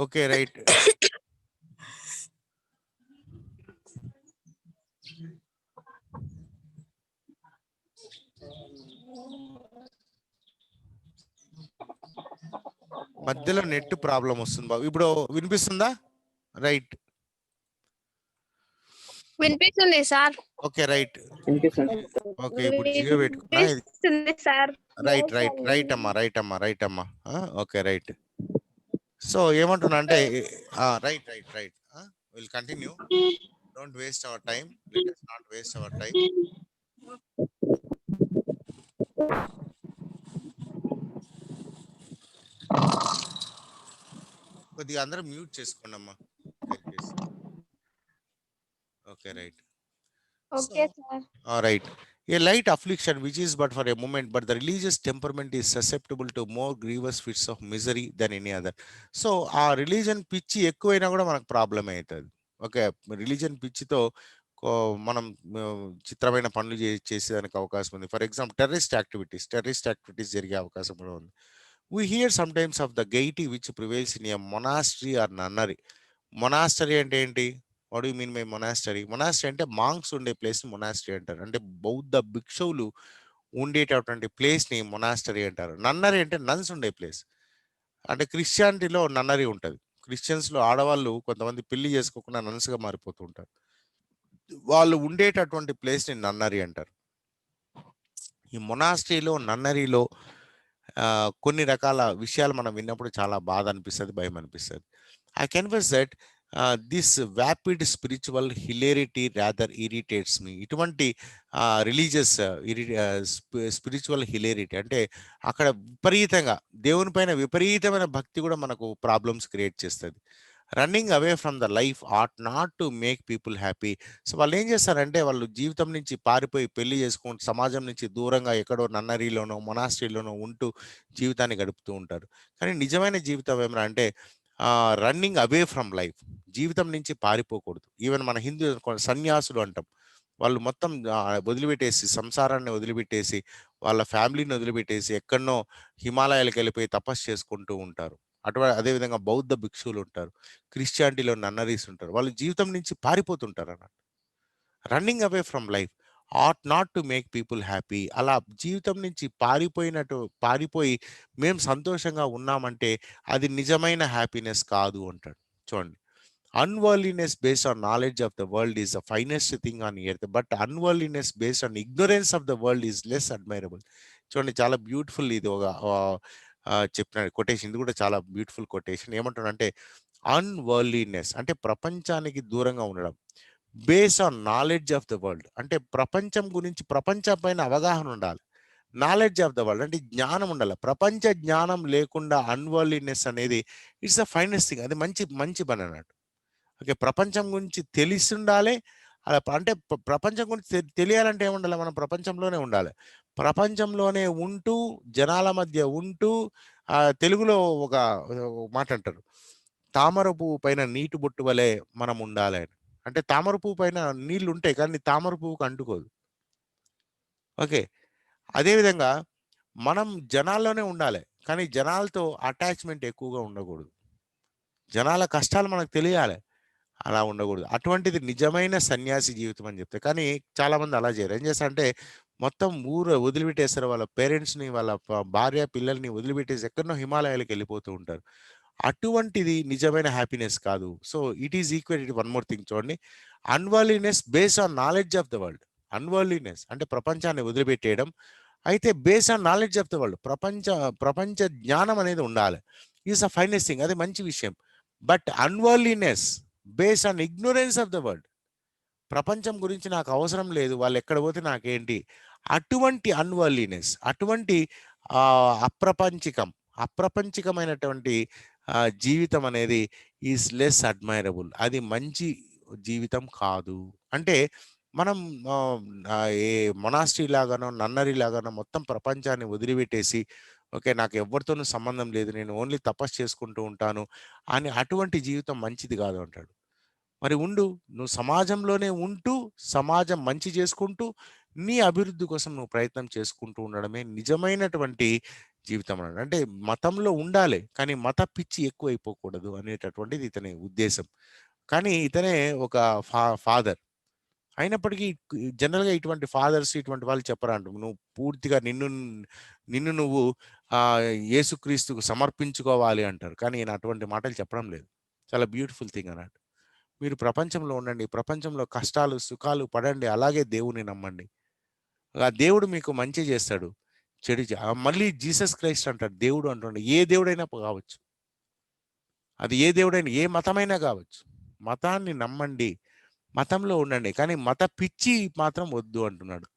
Okay, right. మధ్యలో నెట్ ప్రాబ్లం వస్తుంది బాబు. ఇప్పుడు వినిపిస్తుందా? రైట్. వినిపిస్తుంది సార్. Okay, right. వినిపిస్తుంది. ఓకే, ఇప్పుడు జియో పెట్టుకున్నా. వినిపిస్తుంది సార్. రైట్ రైట్ రైట్ అమ్మా, రైట్ అమ్మా, రైట్ అమ్మా. Okay, right. సో ఏమంటున్నా అంటే, right right right, will continue. Don't waste our time, let us not waste our time. కొద్దిగా అందరూ మ్యూట్ చేసుకోండి అమ్మా. Okay, right. Okay sir. Right. A light affliction which is but for a moment, but the religious temperament is susceptible to more grievous fits of misery than any other. So ఆ religion పిచ్చి ఎక్కువైనా కూడా మనకు problem అవుతుంది. Okay, religion పిచ్చితో మనం చిత్రమైన పనులు చేసేదానికి అవకాశం ఉంది. ఫర్ ఎగ్జాంపుల్ టెర్రరిస్ట్ యాక్టివిటీస్ జరిగే అవకాశం కూడా ఉంది. We hear sometimes of the gaiety which prevails in a monastery or nunnery. Monastery అంటే ఏంటి? What do you mean by monastery? Monastery అంటే మాంక్స్ ఉండే ప్లేస్ ని మొనాస్టరీ అంటారు. అంటే బౌద్ధ భిక్షువులు ఉండేటటువంటి ప్లేస్ ని మొనాస్టరీ అంటారు. నన్నరీ అంటే నన్స్ ఉండే ప్లేస్. అంటే క్రిస్టియానిటీలో నన్నరీ ఉంటుంది. క్రిస్టియన్స్ లో ఆడవాళ్ళు కొంతమంది పెళ్లి చేసుకోకుండా నన్స్ గా మారిపోతూ ఉంటారు. వాళ్ళు ఉండేటటువంటి ప్లేస్ ని నన్నరీ అంటారు. ఈ మొనాస్టరీలో, నన్నరీలో కొన్ని రకాల విషయాలు మనం విన్నప్పుడు చాలా బాధ అనిపిస్తుంది, భయం అనిపిస్తుంది. I confess that this vapid spiritual hilarity rather irritates me. ఇటువంటి రిలీజియస్ స్పిరిచువల్ హిలేరిటీ అంటే అక్కడ విపరీతంగా దేవుని పైన విపరీతమైన భక్తి కూడా మనకు ప్రాబ్లమ్స్ క్రియేట్ చేస్తుంది. Running away from the life ought not to make people happy. So వాళ్ళు ఏం చేస్తారంటే, వాళ్ళు జీవితం నుంచి పారిపోయి పెళ్లి చేసుకుంటూ సమాజం నుంచి దూరంగా ఎక్కడో నన్నరీలోనో మొనాస్ట్రీలోనో ఉంటూ జీవితాన్ని గడుపుతూ ఉంటారు. కానీ నిజమైన జీవితం ఏమన్నా అంటే రన్నింగ్ అవే ఫ్రమ్ లైఫ్, జీవితం నుంచి పారిపోకూడదు. ఈవెన్ మన హిందూ సన్యాసులు అంటాం, వాళ్ళు మొత్తం వదిలిపెట్టేసి, సంసారాన్ని వదిలిపెట్టేసి, వాళ్ళ ఫ్యామిలీని వదిలిపెట్టేసి ఎక్కడనో హిమాలయాలకు వెళ్ళిపోయి తపస్సు చేసుకుంటూ ఉంటారు. అదేవిధంగా బౌద్ధ భిక్షువులు ఉంటారు, క్రిస్టియానిటీలో నన్నరీస్ ఉంటారు. వాళ్ళు జీవితం నుంచి పారిపోతుంటారు అన్నట్టు. Running away from life ought not to make people happy. అలా జీవితం నుంచి పారిపోయి మేము సంతోషంగా ఉన్నామంటే అది నిజమైన హ్యాపీనెస్ కాదు అంటాడు. చూడండి, unworldliness based on knowledge of the world is the finest thing on earth, but unworldliness based on ignorance of the world is less admirable. చూడండి, చాలా బ్యూటిఫుల్ ఇది ఒక చెప్పిన కొటేషన్. ఇది కూడా చాలా బ్యూటిఫుల్ కొటేషన్. ఏమంటాడంటే, అన్వర్లీనెస్ అంటే ప్రపంచానికి దూరంగా ఉండడం. Base on knowledge of the world అంటే ప్రపంచం గురించి, ప్రపంచం పైన అవగాహన ఉండాలి. నాలెడ్జ్ ఆఫ్ ద వరల్డ్ అంటే జ్ఞానం ఉండాలి. ప్రపంచ జ్ఞానం లేకుండా అన్వర్లీనెస్ అనేది ఇట్స్ ద ఫైనెస్ట్ థింగ్. అది మంచి మంచి పని అన్నట్టు. ఓకే, ప్రపంచం గురించి తెలిసి ఉండాలి. అలా అంటే ప్రపంచం గురించి తెలియాలంటే ఏముండాలి, మనం ప్రపంచంలోనే ఉండాలి. ప్రపంచంలోనే ఉంటూ జనాల మధ్య ఉంటూ తెలుగులో ఒక మాట అంటారు, తామర పువ్వు పైన నీటి బొట్టు వలె మనం ఉండాలి అని. అంటే తామర పువ్వు పైన నీళ్లు ఉంటాయి కానీ తామర పువ్వుకు అంటుకోదు. ఓకే, అదేవిధంగా మనం జనాల్లోనే ఉండాలి కానీ జనాలతో అటాచ్మెంట్ ఎక్కువగా ఉండకూడదు. జనాల కష్టాలు మనకు తెలియాలి, అలా ఉండకూడదు. అటువంటిది నిజమైన సన్యాసి జీవితం అని చెప్తే. కానీ చాలా మంది అలా చేయరు. ఏం చేస్తారంటే మొత్తం ఊరు వదిలిపెట్టేస్తారు, వాళ్ళ పేరెంట్స్ని, వాళ్ళ భార్య పిల్లల్ని వదిలిపెట్టేసి ఎక్కడనో హిమాలయాలకు వెళ్ళిపోతూ ఉంటారు. అటువంటిది నిజమైన హ్యాపీనెస్ కాదు. So it is equal one more thing చూడండి, unworldliness base on knowledge of the world. Unworldliness అంటే ప్రపంచాన్ని వదిలిపెట్టేయడం. అయితే base on knowledge of the world ప్రపంచ జ్ఞానం అనేది ఉండాలి. ఈజ్ అ ఫైనెస్ట్ థింగ్, అది మంచి విషయం. But unworldliness base on ignorance of the world, ప్రపంచం గురించి నాకు అవసరం లేదు, వాళ్ళు ఎక్కడ పోతే నాకేంటి, అటువంటి అన్వర్లీనెస్, అటువంటి అప్రపంచికమైనటువంటి జీవితం అనేది ఈజ్ లెస్ అడ్మైరబుల్. అది మంచి జీవితం కాదు. అంటే మనం ఏ మొనాస్ట్రీ లాగానో నన్నరీ లాగానో మొత్తం ప్రపంచాన్ని వదిలిపెట్టేసి ఓకే నాకు ఎవరితోనూ సంబంధం లేదు, నేను ఓన్లీ తపస్సు చేసుకుంటూ ఉంటాను అని, అటువంటి జీవితం మంచిది కాదు అంటాడు. మరి నువ్వు సమాజంలోనే ఉంటూ సమాజం మంచి చేసుకుంటూ నీ అభివృద్ధి కోసం నువ్వు ప్రయత్నం చేసుకుంటూ ఉండడమే నిజమైనటువంటి జీవితం అన్నాడు. అంటే మతంలో ఉండాలి కానీ మత పిచ్చి ఎక్కువైపోకూడదు అనేటటువంటిది ఇతని ఉద్దేశం. కానీ ఇతనే ఒక ఫాదర్ అయినప్పటికీ జనరల్గా ఇటువంటి ఫాదర్స్ ఇటువంటి వాళ్ళు చెప్పరంట, నువ్వు పూర్తిగా నిన్ను నువ్వు యేసుక్రీస్తుకు సమర్పించుకోవాలి అంటారు. కానీ ఈయన అటువంటి మాటలు చెప్పడం లేదు. చాలా బ్యూటిఫుల్ థింగ్ అన్నట్టు. మీరు ప్రపంచంలో ఉండండి, ప్రపంచంలో కష్టాలు సుఖాలు పడండి, అలాగే దేవుని నమ్మండి. ఆ దేవుడు మీకు మంచి చేస్తాడు, చెడు మళ్ళీ జీసస్ క్రైస్ట్ అంటాడు దేవుడు అంటుండే. ఏ దేవుడైనా కావచ్చు, అది ఏ దేవుడైనా ఏ మతమైనా కావచ్చు, మతాన్ని నమ్మండి, మతంలో ఉండండి, కానీ మత పిచ్చి మాత్రం వద్దు అంటున్నాడు.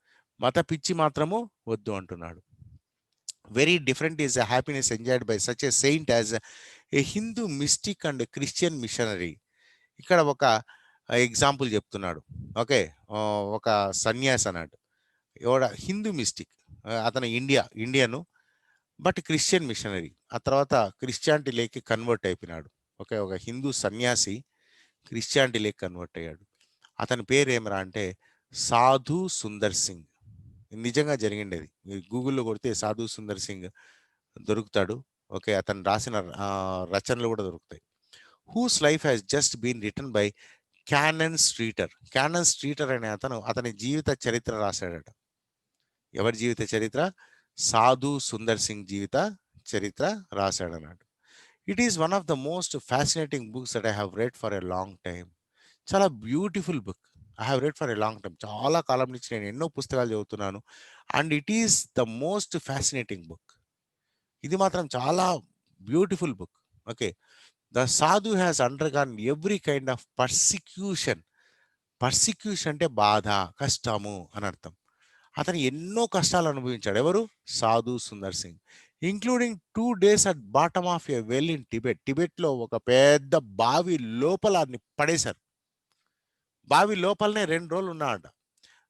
మత పిచ్చి మాత్రము వద్దు అంటున్నాడు. Very different is a happiness enjoyed by such a saint as a Hindu mystic and Christian missionary. ఇక్కడ ఒక ఎగ్జాంపుల్ చెప్తున్నాడు. ఓకే, ఒక సన్యాసి అన్నాడు, ఎవడ హిందూ మిస్టిక్, అతను ఇండియను బట్ క్రిస్టియన్ మిషనరీ. ఆ తర్వాత క్రిస్టియానిటీలోకి కన్వర్ట్ అయిపోయినాడు. ఓకే, ఒక హిందూ సన్యాసి క్రిస్టియానిటీలోకి కన్వర్ట్ అయ్యాడు. అతని పేరు ఏమరా అంటే సాధు సుందర్ సింగ్. నిజంగా జరిగిండేది, మీరు గూగుల్లో కొడితే సాధు సుందర్ సింగ్ దొరుకుతాడు. ఓకే, అతను రాసిన రచనలు కూడా దొరుకుతాయి. Whose life has just been written by Canon Streeter. Canon Streeter అనే అతని జీవిత చరిత్ర రాశాడట. ఎవరి జీవిత చరిత్ర? సాధు సుందర్ సింగ్ జీవిత చరిత్ర రాశాడన్నాడు. It is one of the most fascinating books that I have read for a long time. చాలా beautiful book, I have read for a long time. చాలా కాలం నుంచి నేను ఎన్నో పుస్తకాలు చదువుతున్నాను and it is the most fascinating book. ఇది మాత్రం చాలా beautiful book. Okay, the sadhu has undergone every kind of persecution. Persecution అంటే బాధ, కష్టము అని అర్థం. అతను ఎన్నో కష్టాలు అనుభవించాడు. ఎవరు? Sadhu Sundar Singh. Including 2 days at bottom of a well in Tibet. టిబెట్లో ఒక పెద్ద బావి లోపల పడేశారు. బావి లోపలనే 2 రోజులు ఉన్నాడట.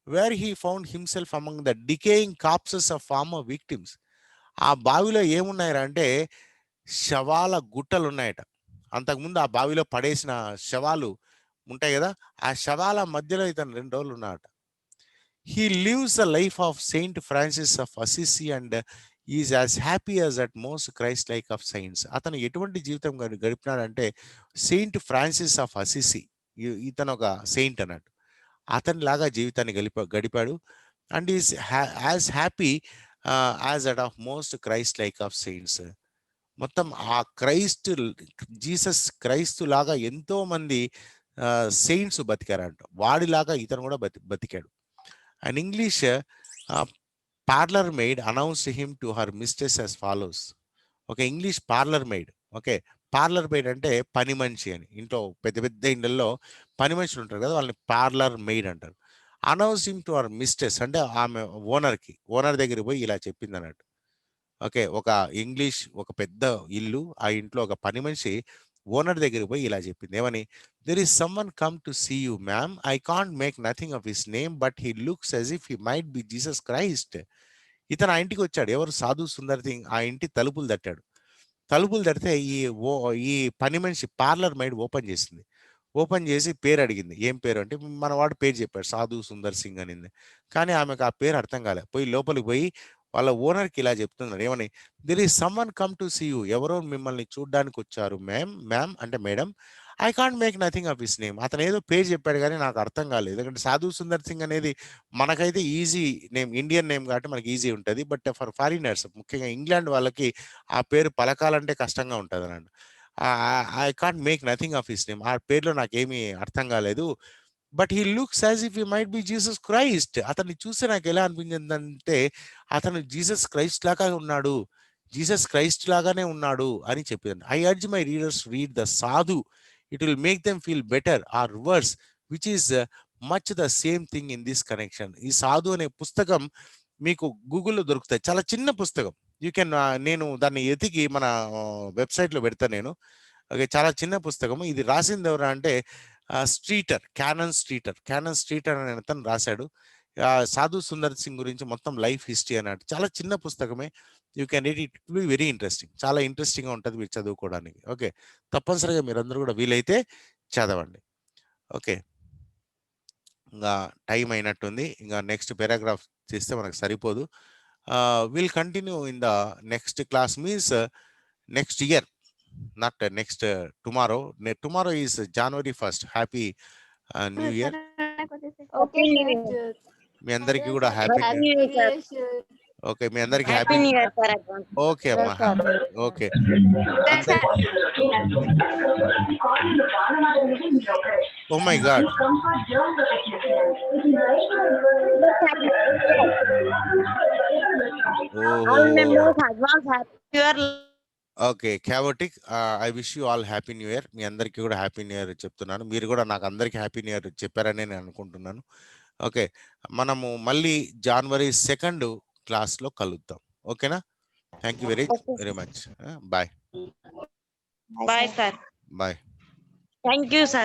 Where he found himself among the decaying corpses of former victims. ఆ బావిలో ఏమున్నాయరా అంటే శవాల గుట్టలు ఉన్నాయట. అంతకుముందు ఆ బావిలో పడేసిన శవాలు ఉంటాయి కదా, ఆ శవాల మధ్యలో ఇతను 2 రోజులు ఉన్నాడట. He lives the life of Saint Francis of Assisi and is as happy as at most Christ-like of saints. అతను ఎటువంటి జీవితం గడిపినాడంటే సెయింట్ ఫ్రాన్సిస్ ఆఫ్ అసిసి, ఇతను ఒక సెయింట్ అన్నట్టు, అతని లాగా జీవితాన్ని గడిపాడు. And is as happy as at of most Christ-like of saints. మొత్తం ఆ జీసస్ క్రైస్తు లాగా ఎంతో మంది సెయింట్స్ బతికారంట, వాడిలాగా ఇతను కూడా బతికాడు. An English parlor maid announced him to her mistress as follows. Okay, English parlor maid. Okay, parlour maid అంటే పని మనిషి అని. ఇంట్లో పెద్ద పెద్ద ఇళ్ళల్లో పని మనుషులు ఉంటారు కదా, వాళ్ళని పార్లర్ మెయిడ్ అంటారు. అనౌన్సింగ్ టు అవర్ మిస్టర్స్ అంటే ఆమె ఓనర్ దగ్గరికి పోయి ఇలా చెప్పింది అన్నట్టు. ఓకే, ఒక ఇంగ్లీష్ ఒక పెద్ద ఇల్లు, ఆ ఇంట్లో ఒక పని మనిషి ఓనర్ దగ్గరికి పోయి ఇలా చెప్పింది ఏమని, there is someone come to see you ma'am, I can't make nothing of his name but he looks as if he might be Jesus Christ. ఇతను ఆ ఇంటికి వచ్చాడు. ఎవరు? సాధు సుందర్ సింగ్ ఆ ఇంటి తలుపులు తట్టాడు. తలుపులు తడితే ఈ పని మనిషి పార్లర్ మైడ్ ఓపెన్ చేసింది. ఓపెన్ చేసి పేరు అడిగింది. ఏం పేరు అంటే మన వాడు పేరు చెప్పాడు, సాధు సుందర్ సింగ్ అనింది. కానీ ఆమెకు ఆ పేరు అర్థం కాలే. పోయి లోపలికి పోయి వాళ్ళ ఓనర్కి ఇలా చెప్తున్నారు ఏమని, there is someone come to see you, ఎవరో మిమ్మల్ని చూడ్డానికి వచ్చారు మ్యామ్ అంటే madam, I can't make nothing of his name. అతను ఏదో పేరు చెప్పాడు కానీ నాకు అర్థం కాలేదు. ఎందుకంటే సాధు సుందర్ సింగ్ అనేది మనకైతే ఈజీ నేమ్, ఇండియన్ నేమ్ కాబట్టి మనకి ఈజీ ఉంటుంది. బట్ ఫర్ ఫారినర్స్, ముఖ్యంగా ఇంగ్లాండ్ వాళ్ళకి ఆ పేరు పలకాలంటే కష్టంగా ఉంటుంది అన్నాడు. I can't make nothing of his name, ఆ పేరులో నాకేమీ అర్థం కాలేదు. But he looks as if he might be Jesus Christ. అతన్ని చూస్తే నాకు ఎలా అనిపించిందంటే అతను జీసస్ క్రైస్ట్ లాగా ఉన్నాడు, జీసస్ క్రైస్ట్ లాగానే ఉన్నాడు అని చెప్పింది. I urge my readers read the sadhu, it will make them feel better or worse which is much the same thing in this connection. ఈ సాధు అనే పుస్తకం మీకు గూగుల్లో దొరుకుతాయి, చాలా చిన్న పుస్తకం. యూ కెన్ నేను దాన్ని ఎతికి మన వెబ్సైట్లో పెడతాను నేను. ఓకే, చాలా చిన్న పుస్తకం. ఇది రాసింది ఎవరు అంటే క్యానన్ స్ట్రీటర్ అనే అతను రాశాడు. సాధు సుందర్ సింగ్ గురించి మొత్తం లైఫ్ హిస్టరీ అన్నట్టు. చాలా చిన్న పుస్తకమే. You can read it, be very interesting. చాలా ఇంట్రెస్టింగ్గా ఉంటుంది మీరు చదువుకోవడానికి. ఓకే, తప్పనిసరిగా మీరందరూ కూడా వీలైతే చదవండి. ఓకే, ఇంకా టైం అయినట్టుంది. ఇంకా నెక్స్ట్ పారాగ్రాఫ్ చేస్తే మనకు సరిపోదు. Will continue in the next class, means next year, not next tomorrow. Tomorrow is January 1st. Happy new year. Okay మీ అందరికీ కూడా హ్యాపీ ఓకే, మీ అందరికీ హ్యాపీ ఓకే అమ్మా, okay. Oh my God, okay, chaotic. I wish you all happy new year. మీ అందరికీ కూడా happy new year చెప్తున్నాను. మీరు కూడా నాకు అందరికీ హ్యాపీ న్యూ ఇయర్ చెప్పారని నేను అనుకుంటున్నాను. ఓకే, మనము మళ్ళీ January 2nd క్లాస్లో కలుద్దాం. ఓకేనా? Thank you very much. Bye Bye, sir. Bye. Thank you, sir.